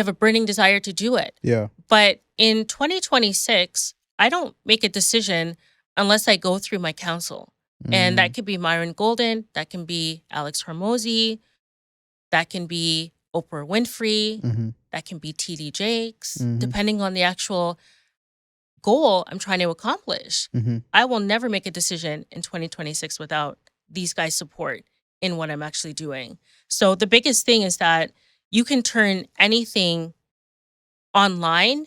a burning desire to do it. Yeah. But in 2026, I don't make a decision unless I go through my counsel. And that Mm. could be Myron Golden, that can be Alex Hormozi, that can be Oprah Winfrey, Mhm. that can be TD Jakes, Mhm. depending on the actual goal I'm trying to accomplish. Mhm. I will never make a decision in 2026 without these guys' support in what I'm actually doing. So the biggest thing is that you can turn anything online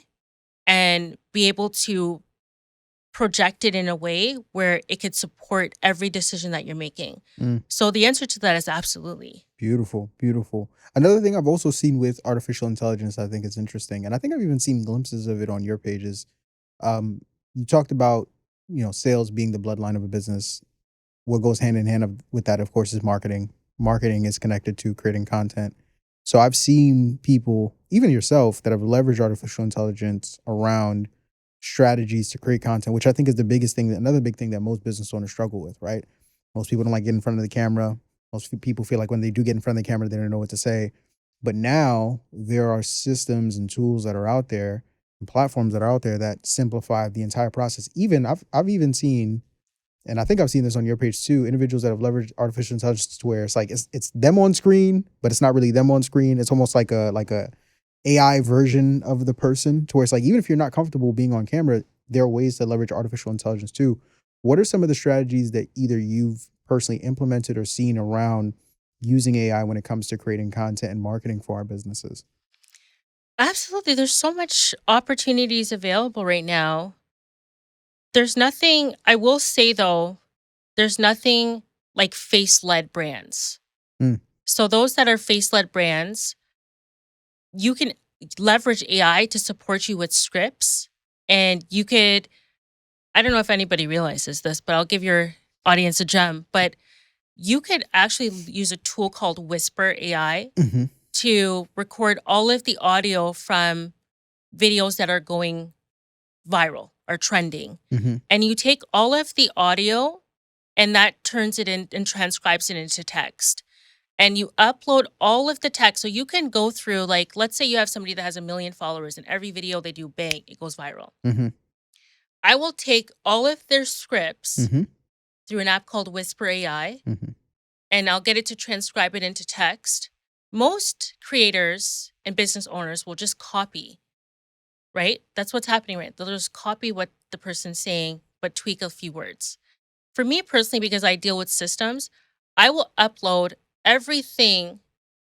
and be able to project it in a way where it could support every decision that you're making. Mm. So the answer to that is absolutely. Beautiful, beautiful. Another thing I've also seen with artificial intelligence, I think is interesting, and I think I've even seen glimpses of it on your pages. Um, you talked about, sales being the bloodline of a business. What goes hand in hand with that, of course, is marketing. Marketing is connected to creating content. So I've seen people, even yourself, that have leveraged artificial intelligence around strategies to create content, which I think is the biggest thing, another big thing that most business owners struggle with, right? Most people don't like getting in front of the camera. Most people feel like when they do get in front of the camera, they don't know what to say. But now there are systems and tools that are out there and platforms that are out there that simplify the entire process. Even I've even seen, and I think I've seen this on your page too, individuals that have leveraged artificial intelligence to where it's like it's them on screen, but it's not really them on screen. It's almost like a AI version of the person, to where it's like even if you're not comfortable being on camera, there are ways to leverage artificial intelligence too. What are some of the strategies that either you've personally implemented or seen around using AI when it comes to creating content and marketing for our businesses? Absolutely. There's so much opportunities available right now. There's nothing, I will say though, there's nothing like face led brands. Mm. So, those that are face led brands, you can leverage AI to support you with scripts. And you could, I don't know if anybody realizes this, but I'll give your audience a gem. But you could actually use a tool called Whisper AI Mm-hmm. to record all of the audio from videos that are going viral or trending. Mm-hmm. And you take all of the audio and that turns it in and transcribes it into text. And you upload all of the text. So you can go through, like, let's say you have somebody that has 1 million followers and every video they do, bang, it goes viral. Mm-hmm. I will take all of their scripts Mm-hmm. through an app called Whisper AI Mm-hmm. and I'll get it to transcribe it into text. Most creators and business owners will just copy, right? That's what's happening, right? They'll just copy what the person's saying, but tweak a few words. For me personally, because I deal with systems, I will upload everything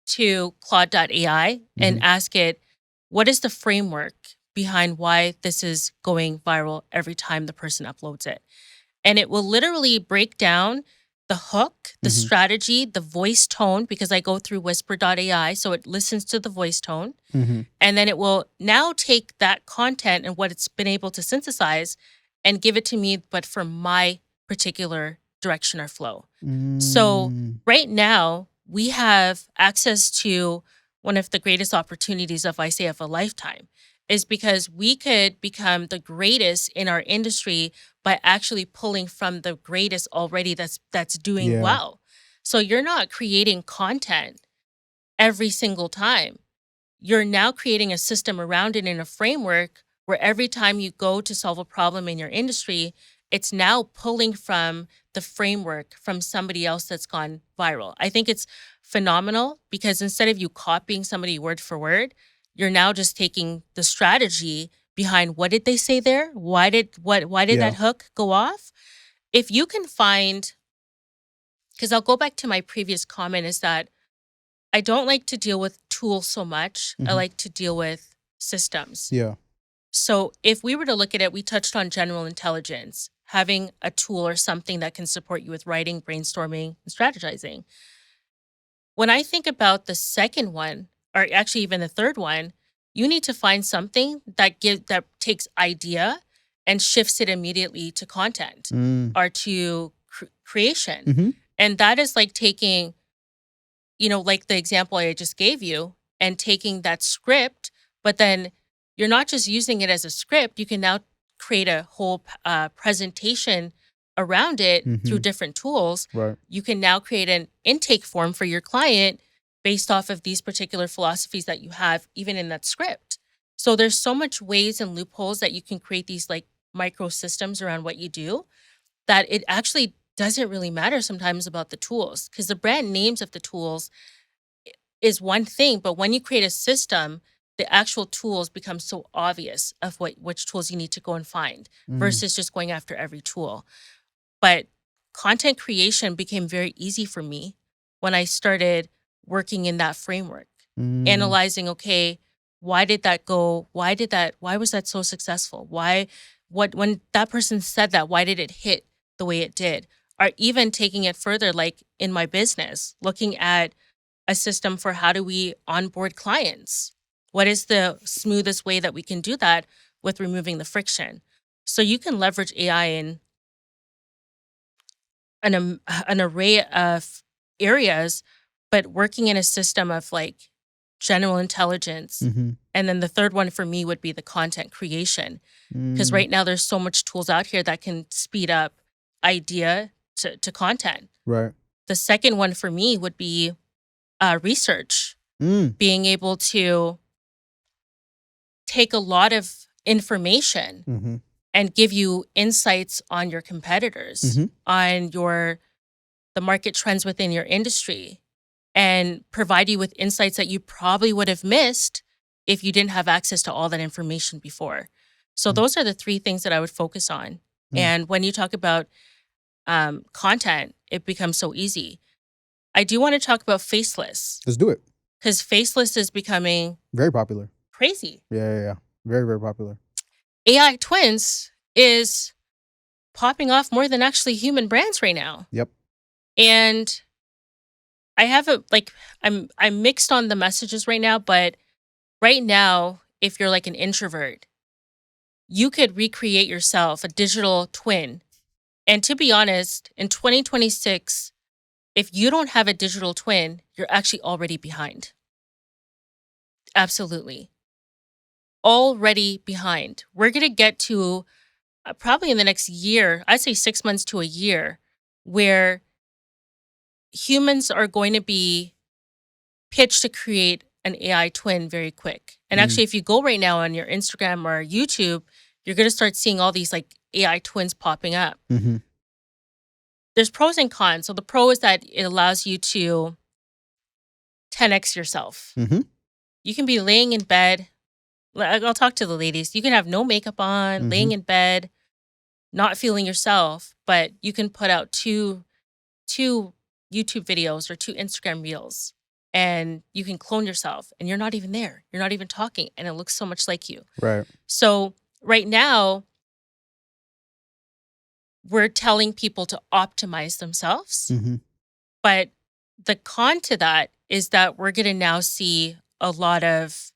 to Claude.ai and Mm-hmm. ask it, what is the framework behind why this is going viral every time the person uploads it? And it will literally break down the hook, the Mm-hmm. strategy, the voice tone, because I go through whisper.ai. So it listens to the voice tone. Mm-hmm. And then it will now take that content and what it's been able to synthesize and give it to me, but for my particular direction or flow. So Mm. right now, we have access to one of the greatest opportunities of, I say, of a lifetime, is because we could become the greatest in our industry by actually pulling from the greatest already that's doing Yeah. well. So you're not creating content every single time. You're now creating a system around it in a framework where every time you go to solve a problem in your industry, it's now pulling from the framework from somebody else that's gone viral. I think it's phenomenal because instead of you copying somebody word for word, you're now just taking the strategy behind what did they say there? Why did that hook go off? If you can find, because I'll go back to my previous comment, is that I don't like to deal with tools so much. I like to deal with systems. Yeah. So if we were to look at it, we touched on general intelligence, having a tool or something that can support you with writing, brainstorming, and strategizing. When I think about the second one, or actually even the third one, you need to find something that takes idea and shifts it immediately to content or to creation. And that is like taking, like the example I just gave you, and taking that script, but then you're not just using it as a script. You can now create a whole presentation around it through different tools. Right. You can now create an intake form for your client based off of these particular philosophies that you have, even in that script. So there's so much ways and loopholes that you can create these like micro systems around what you do that it actually doesn't really matter sometimes about the tools, because the brand names of the tools is one thing, but when you create a system, the actual tools become so obvious of which tools you need to go and find versus just going after every tool. But content creation became very easy for me when I started working in that framework, analyzing, okay, why did that go? Why was that so successful? When that person said that, why did it hit the way it did? Or even taking it further, like in my business, looking at a system for how do we onboard clients? What is the smoothest way that we can do that with removing the friction? So you can leverage AI in an array of areas, but working in a system of like general intelligence. And then the third one for me would be the content creation. Because right now there's so much tools out here that can speed up idea to content. Right. The second one for me would be research, being able to take a lot of information and give you insights on your competitors, on the market trends within your industry, and provide you with insights that you probably would have missed if you didn't have access to all that information before. So those are the three things that I would focus on. And when you talk about content, it becomes so easy. I do want to talk about faceless. Let's do it. Because faceless is becoming very popular. Crazy. Yeah. Very, very popular. AI twins is popping off more than actually human brands right now. Yep. And I have I'm mixed on the messages right now, but right now, if you're like an introvert, you could recreate yourself, a digital twin. And to be honest, in 2026, if you don't have a digital twin, you're actually already behind. Absolutely. Already behind. We're going to get to probably in the next year, I'd say 6 months to a year, where humans are going to be pitched to create an AI twin very quick. And actually, if you go right now on your Instagram or YouTube, you're going to start seeing all these like AI twins popping up. There's pros and cons. So the pro is that it allows you to 10x yourself. You can be laying in bed. I'll talk to the ladies. You can have no makeup on, laying in bed, not feeling yourself, but you can put out two YouTube videos or 2 Instagram reels, and you can clone yourself, and you're not even there. You're not even talking, and it looks so much like you. Right. So right now, we're telling people to optimize themselves. But the con to that is that we're going to now see a lot of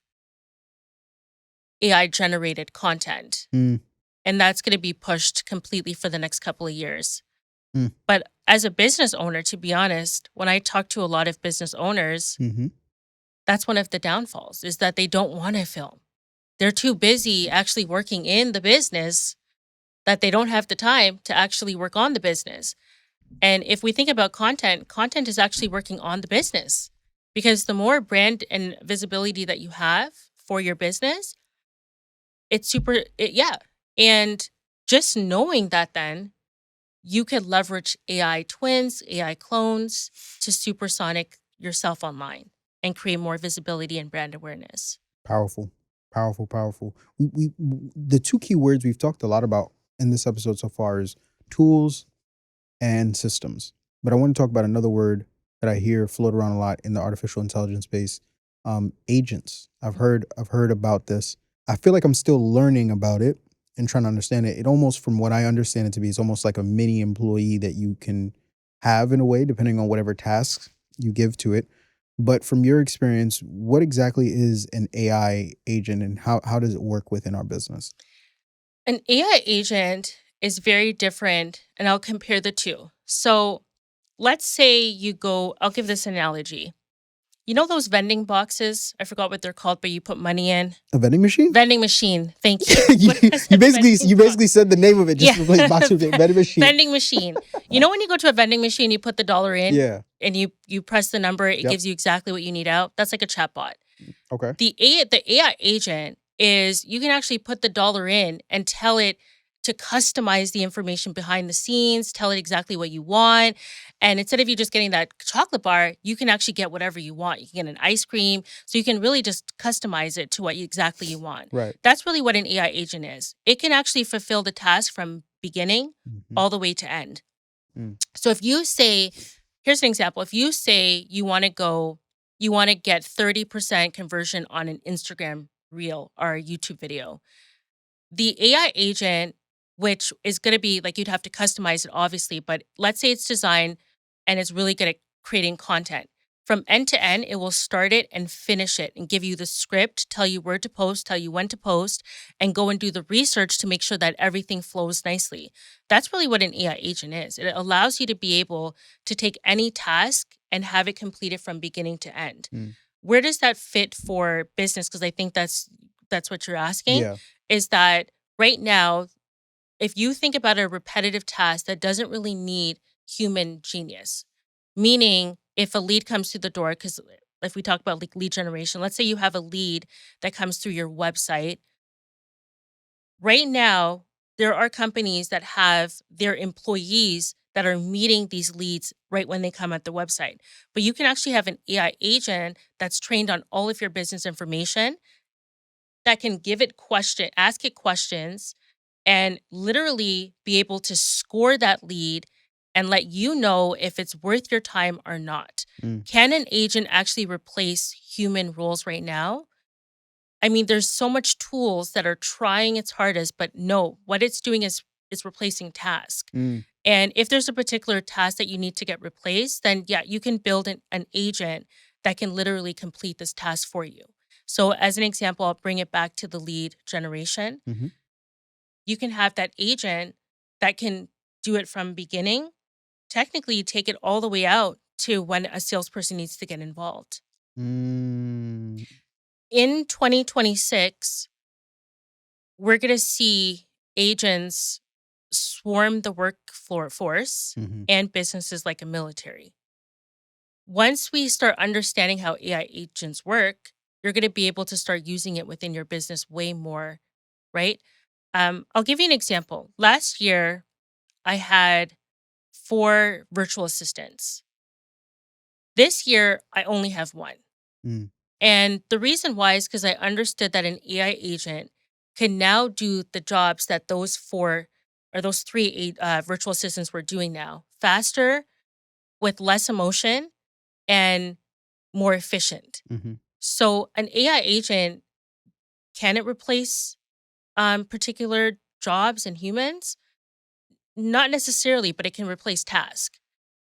AI generated content. And that's going to be pushed completely for the next couple of years. But as a business owner, to be honest, when I talk to a lot of business owners, that's one of the downfalls, is that they don't want to film. They're too busy actually working in the business that they don't have the time to actually work on the business. And if we think about content is actually working on the business, because the more brand and visibility that you have for your business, it's and Just knowing that, then you could leverage AI twins, AI clones to supersonic yourself online and create more visibility and brand awareness. Powerful, powerful, powerful. The two key words we've talked a lot about in this episode so far is tools and systems. But I want to talk about another word that I hear float around a lot in the artificial intelligence space. Agents. I've heard about this. I feel like I'm still learning about it and trying to understand it. It almost, from what I understand it to be, it's almost like a mini employee that you can have in a way, depending on whatever tasks you give to it. But from your experience, what exactly is an AI agent and how does it work within our business? An AI agent is very different, and I'll compare the two. So let's say you go, I'll give this analogy. You know those vending boxes? I forgot what they're called, but you put money in. A vending machine? Vending machine. Thank you. you What was you it? basically Vending you box. basically said the name of it just Yeah. to replace box with vending machine. Vending machine. You know when you go to a vending machine, you put the dollar in Yeah. and you press the number, it Yep. gives you exactly what you need out. That's like a chatbot. Okay. The AI agent is you can actually put the dollar in and tell it to customize the information behind the scenes, tell it exactly what you want. And instead of you just getting that chocolate bar, you can actually get whatever you want. You can get an ice cream. So you can really just customize it to what exactly you want. Right. That's really what an AI agent is. It can actually fulfill the task from beginning all the way to end. So if you say, here's an example. If you say you want to get 30% conversion on an Instagram reel or a YouTube video, the AI agent, which is going to be like, you'd have to customize it, obviously, but let's say it's designed and it's really good at creating content. From end to end, it will start it and finish it and give you the script, tell you where to post, tell you when to post, and go and do the research to make sure that everything flows nicely. That's really what an AI agent is. It allows you to be able to take any task and have it completed from beginning to end. Where does that fit for business? Because I think that's what you're asking. Yeah. Is that right now, if you think about a repetitive task that doesn't really need human genius, meaning if a lead comes through the door, because if we talk about like lead generation, let's say you have a lead that comes through your website. Right now, there are companies that have their employees that are meeting these leads right when they come at the website. But you can actually have an AI agent that's trained on all of your business information that can ask it questions, and literally be able to score that lead and let you know if it's worth your time or not. Can an agent actually replace human roles right now? I mean, there's so much tools that are trying its hardest, but no, what it's doing is replacing task. And if there's a particular task that you need to get replaced, then yeah, you can build an agent that can literally complete this task for you. So as an example, I'll bring it back to the lead generation. You can have that agent that can do it from beginning. Technically, you take it all the way out to when a salesperson needs to get involved. In 2026, we're going to see agents swarm the workforce and businesses like a military. Once we start understanding how AI agents work, you're going to be able to start using it within your business way more, right? I'll give you an example. Last year, I had 4 virtual assistants. This year, I only have 1. And the reason why is because I understood that an AI agent can now do the jobs that those 4 or those 3 virtual assistants were doing now faster, with less emotion, and more efficient. So an AI agent, can it replace particular jobs and humans? Not necessarily, but it can replace tasks.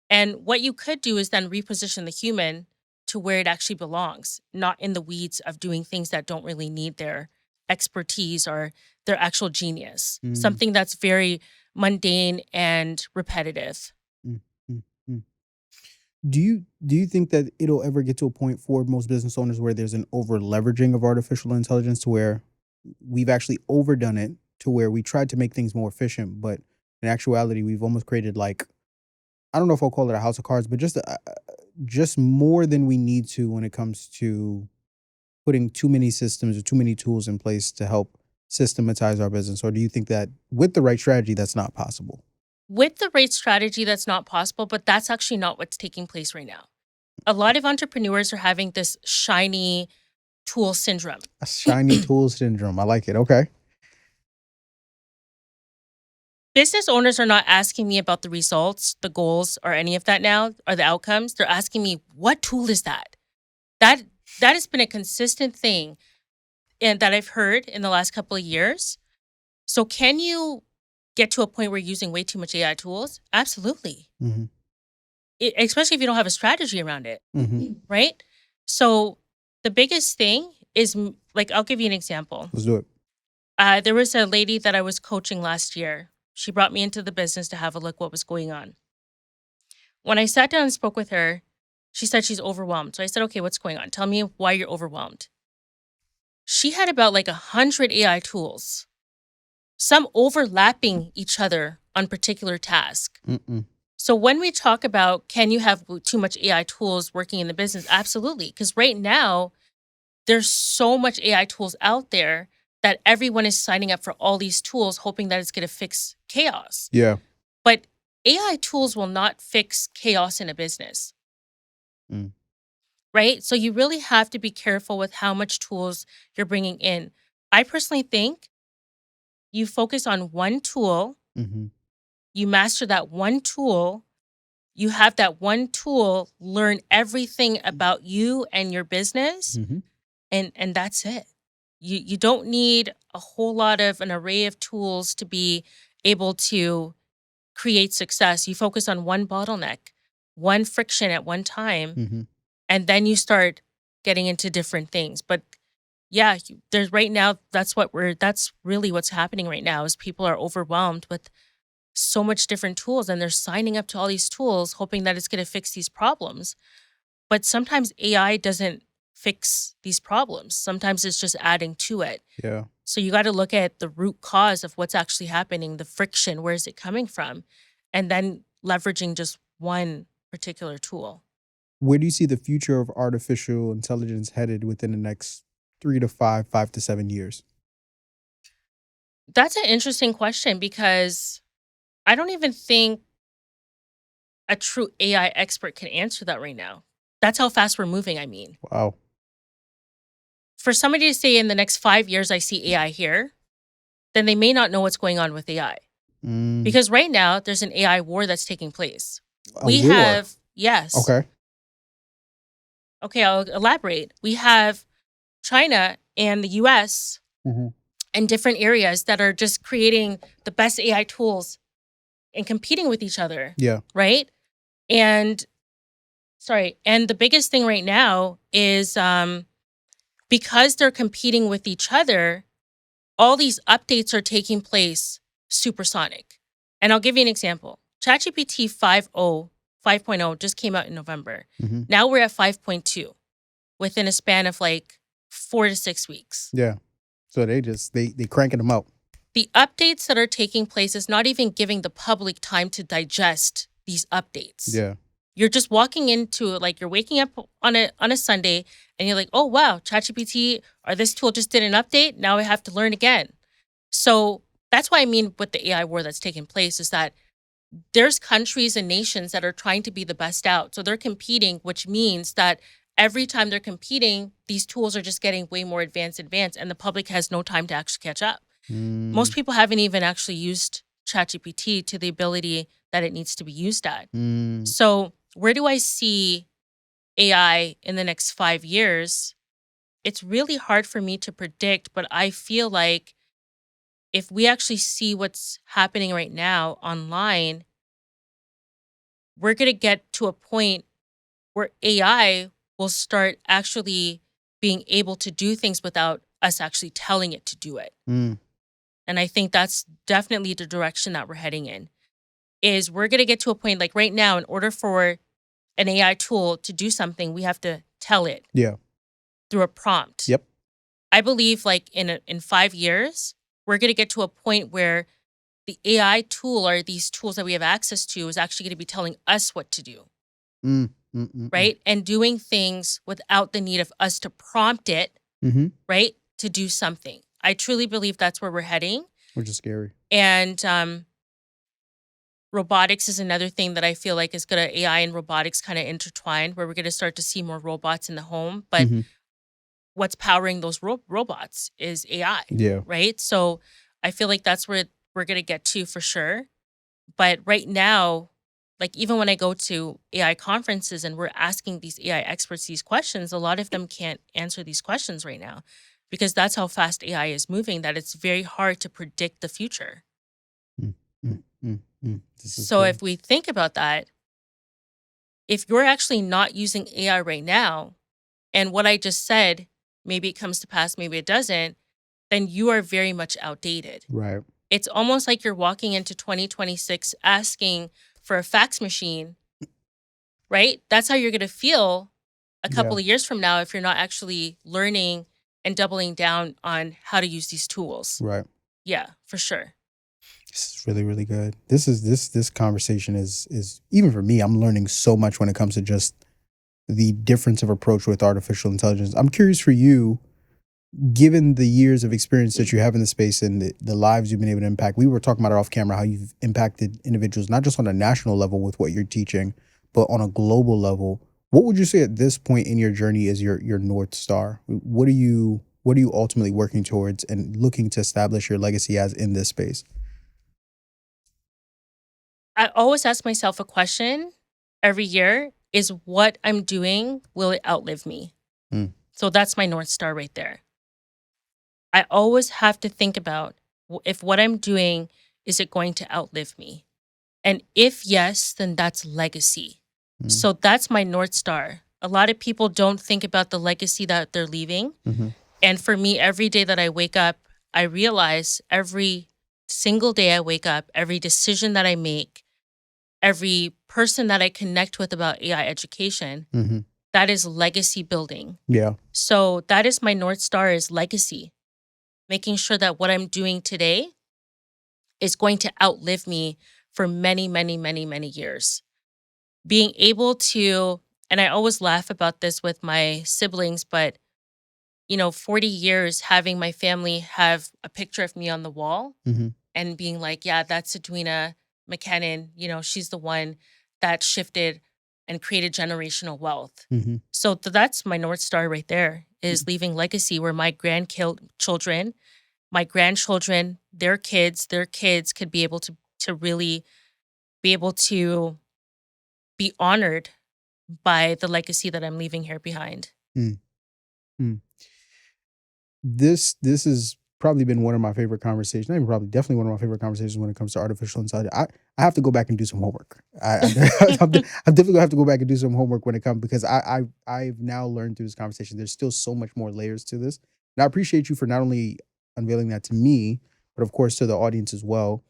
And what you could do is then reposition the human to where it actually belongs, not in the weeds of doing things that don't really need their expertise or their actual genius. Something that's very mundane and repetitive. Do you think that it'll ever get to a point for most business owners where there's an over leveraging of artificial intelligence to where we've actually overdone it to where we tried to make things more efficient, but in actuality, we've almost created like, I don't know if I'll call it a house of cards, but just more than we need to when it comes to putting too many systems or too many tools in place to help systematize our business? Or do you think that with the right strategy, that's not possible? With the right strategy, that's not possible, but that's actually not what's taking place right now. A lot of entrepreneurs are having this shiny tool syndrome. A shiny tool syndrome. I like it. Okay. Business owners are not asking me about the results, the goals, or any of that now, or the outcomes. They're asking me, what tool is that? That has been a consistent thing and that I've heard in the last couple of years. So can you get to a point where you're using way too much AI tools? Absolutely. Mm-hmm. Especially if you don't have a strategy around it, Mm-hmm. right? So the biggest thing is, like, I'll give you an example. Let's do it. There was a lady that I was coaching last year. She brought me into the business to have a look what was going on. When I sat down and spoke with her, she said she's overwhelmed. So I said, okay, what's going on? Tell me why you're overwhelmed. She had about like 100 AI tools, some overlapping each other on particular tasks. So when we talk about, can you have too much AI tools working in the business? Absolutely. Because right now, there's so much AI tools out there that everyone is signing up for all these tools, hoping that it's going to fix chaos. Yeah. But AI tools will not fix chaos in a business. Right? So you really have to be careful with how much tools you're bringing in. I personally think you focus on one tool, you master that one tool, you have that one tool learn everything about you and your business, and that's it. You don't need a whole lot of an array of tools to be able to create success. You focus on one bottleneck, one friction at one time, and then you start getting into different things. But yeah, there's right now, that's really what's happening right now is people are overwhelmed with so much different tools and they're signing up to all these tools hoping that it's going to fix these problems. But sometimes AI doesn't fix these problems. Sometimes it's just adding to it. Yeah. So you got to look at the root cause of what's actually happening, the friction, where is it coming from? And then leveraging just one particular tool. Where do you see the future of artificial intelligence headed within the next 3 to 5 to 7 years? That's an interesting question because I don't even think a true AI expert can answer that right now. That's how fast we're moving, I mean. Wow. For somebody to say in the next 5 years, I see AI here, then they may not know what's going on with AI. Because right now, there's an AI war that's taking place. Yes. Okay, I'll elaborate. We have China and the US and different areas that are just creating the best AI tools and competing with each other. Yeah. Right? And the biggest thing right now is because they're competing with each other, all these updates are taking place supersonic. And I'll give you an example. ChatGPT 5.0 just came out in November. Now we're at 5.2 within a span of like 4 to 6 weeks. Yeah. So they cranking them out. The updates that are taking place is not even giving the public time to digest these updates. Yeah. You're just walking into, like, you're waking up on a Sunday and you're like, oh, wow, ChatGPT or this tool just did an update. Now I have to learn again. So that's why I mean with the AI war that's taking place is that there's countries and nations that are trying to be the best out. So they're competing, which means that every time they're competing, these tools are just getting way more advanced, and the public has no time to actually catch up. Most people haven't even actually used ChatGPT to the ability that it needs to be used at. So where do I see AI in the next 5 years? It's really hard for me to predict, but I feel like if we actually see what's happening right now online, we're going to get to a point where AI will start actually being able to do things without us actually telling it to do it. And I think that's definitely the direction that we're heading in, is we're going to get to a point like right now, in order for an AI tool to do something, we have to tell it through a prompt. Yep. I believe like in 5 years, we're going to get to a point where the AI tool or these tools that we have access to is actually going to be telling us what to do. Right? And doing things without the need of us to prompt it, right, to do something. I truly believe that's where we're heading. Which is scary. And robotics is another thing that I feel like is going to AI and robotics kind of intertwined, where we're going to start to see more robots in the home. But what's powering those robots is AI, Yeah. right? So I feel like that's where we're going to get to for sure. But right now, like even when I go to AI conferences and we're asking these AI experts these questions, a lot of them can't answer these questions right now because that's how fast AI is moving, that it's very hard to predict the future. So if we think about that, if you're actually not using AI right now, and what I just said, maybe it comes to pass, maybe it doesn't, then you are very much outdated. Right. It's almost like you're walking into 2026 asking for a fax machine, right? That's how you're going to feel a couple of years from now if you're not actually learning and doubling down on how to use these tools. Right. Yeah, for sure. This is really, really good. This conversation is even for me, I'm learning so much when it comes to just the difference of approach with artificial intelligence. I'm curious for you, given the years of experience that you have in the space and the lives you've been able to impact. We were talking about it off camera, how you've impacted individuals, not just on a national level with what you're teaching, but on a global level. What would you say at this point in your journey is your North Star? What are you ultimately working towards and looking to establish your legacy as in this space? I always ask myself a question every year is what I'm doing, will it outlive me? So that's my North Star right there. I always have to think about if what I'm doing, is it going to outlive me? And if yes, then that's legacy. So that's my North Star. A lot of people don't think about the legacy that they're leaving. And for me, every day that I wake up, I realize every single day I wake up, every decision that I make, every person that I connect with about AI education, that is legacy building. Yeah. So that is my North Star, is legacy. Making sure that what I'm doing today is going to outlive me for many, many, many, many years. Being able to, and I always laugh about this with my siblings, but 40 years having my family have a picture of me on the wall and being like, yeah, that's Edwina McKinnon. She's the one that shifted and created generational wealth. So that's my North Star right there, is leaving legacy where my grandchildren, their kids could be able to really be able to be honored by the legacy that I'm leaving here behind. This has probably been one of my favorite conversations. Not even probably, definitely one of my favorite conversations when it comes to artificial intelligence. I have to go back and do some homework. I'm definitely gonna have to go back and do some homework when it comes, because I've now learned through this conversation there's still so much more layers to this. And I appreciate you for not only unveiling that to me, but of course to the audience as well.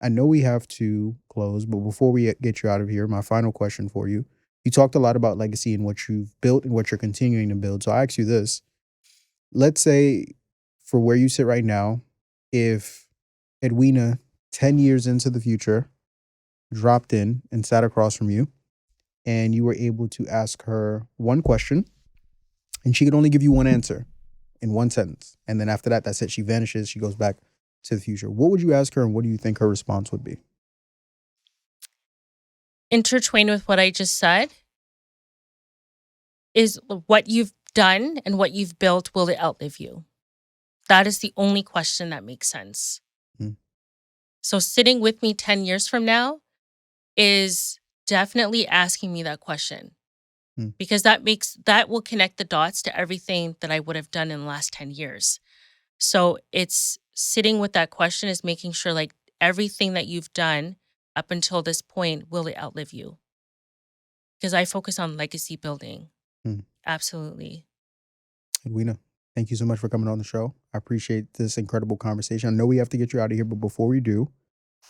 I know we have to close, but before we get you out of here, my final question for you. You talked a lot about legacy and what you've built and what you're continuing to build. So I ask you this. Let's say, for where you sit right now, if Edwina, 10 years into the future, dropped in and sat across from you, and you were able to ask her one question, and she could only give you one answer in one sentence, and then after that, that's it. She vanishes. She goes back to the future. What would you ask her, and what do you think her response would be? Intertwined with what I just said is what you've done and what you've built, will it outlive you? That is the only question that makes sense. So sitting with me 10 years from now is definitely asking me that question, because that will connect the dots to everything that I would have done in the last 10 years. So it's sitting with that question, is making sure like everything that you've done up until this point, will it outlive you? Because I focus on legacy building. Absolutely. Edwina, thank you so much for coming on the show. I appreciate this incredible conversation. I know we have to get you out of here, but before we do,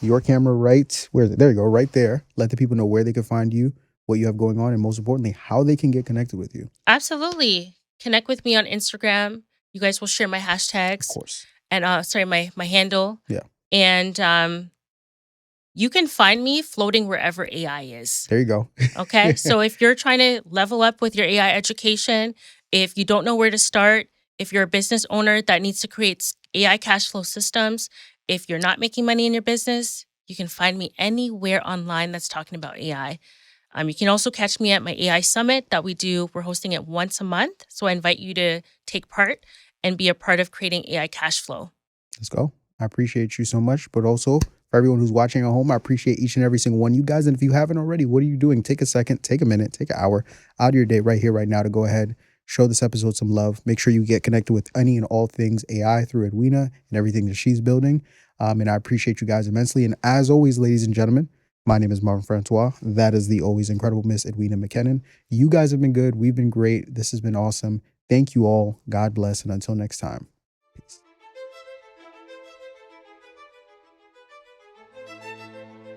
your camera right, where is it? There you go, right there. Let the people know where they can find you, what you have going on, and most importantly, how they can get connected with you. Absolutely. Connect with me on Instagram. You guys will share my hashtags. Of course. And my handle. Yeah. And you can find me floating wherever AI is. There you go. Okay. So if you're trying to level up with your AI education, if you don't know where to start, if you're a business owner that needs to create AI cash flow systems. If you're not making money in your business, you can find me anywhere online that's talking about AI. You can also catch me at my AI summit that we're hosting it once a month. So I invite you to take part and be a part of creating AI cash flow. Let's go. I appreciate you so much, but also for everyone who's watching at home, I appreciate each and every single one of you guys. And if you haven't already, what are you doing? Take a second, take a minute, take an hour out of your day right here, right now to go ahead, show this episode some love. Make sure you get connected with any and all things AI through Edwina and everything that she's building. And I appreciate you guys immensely. And as always, ladies and gentlemen, my name is Marvin Francois. That is the always incredible Miss Edwina McKinnon. You guys have been good. We've been great. This has been awesome. Thank you all. God bless. And until next time, peace.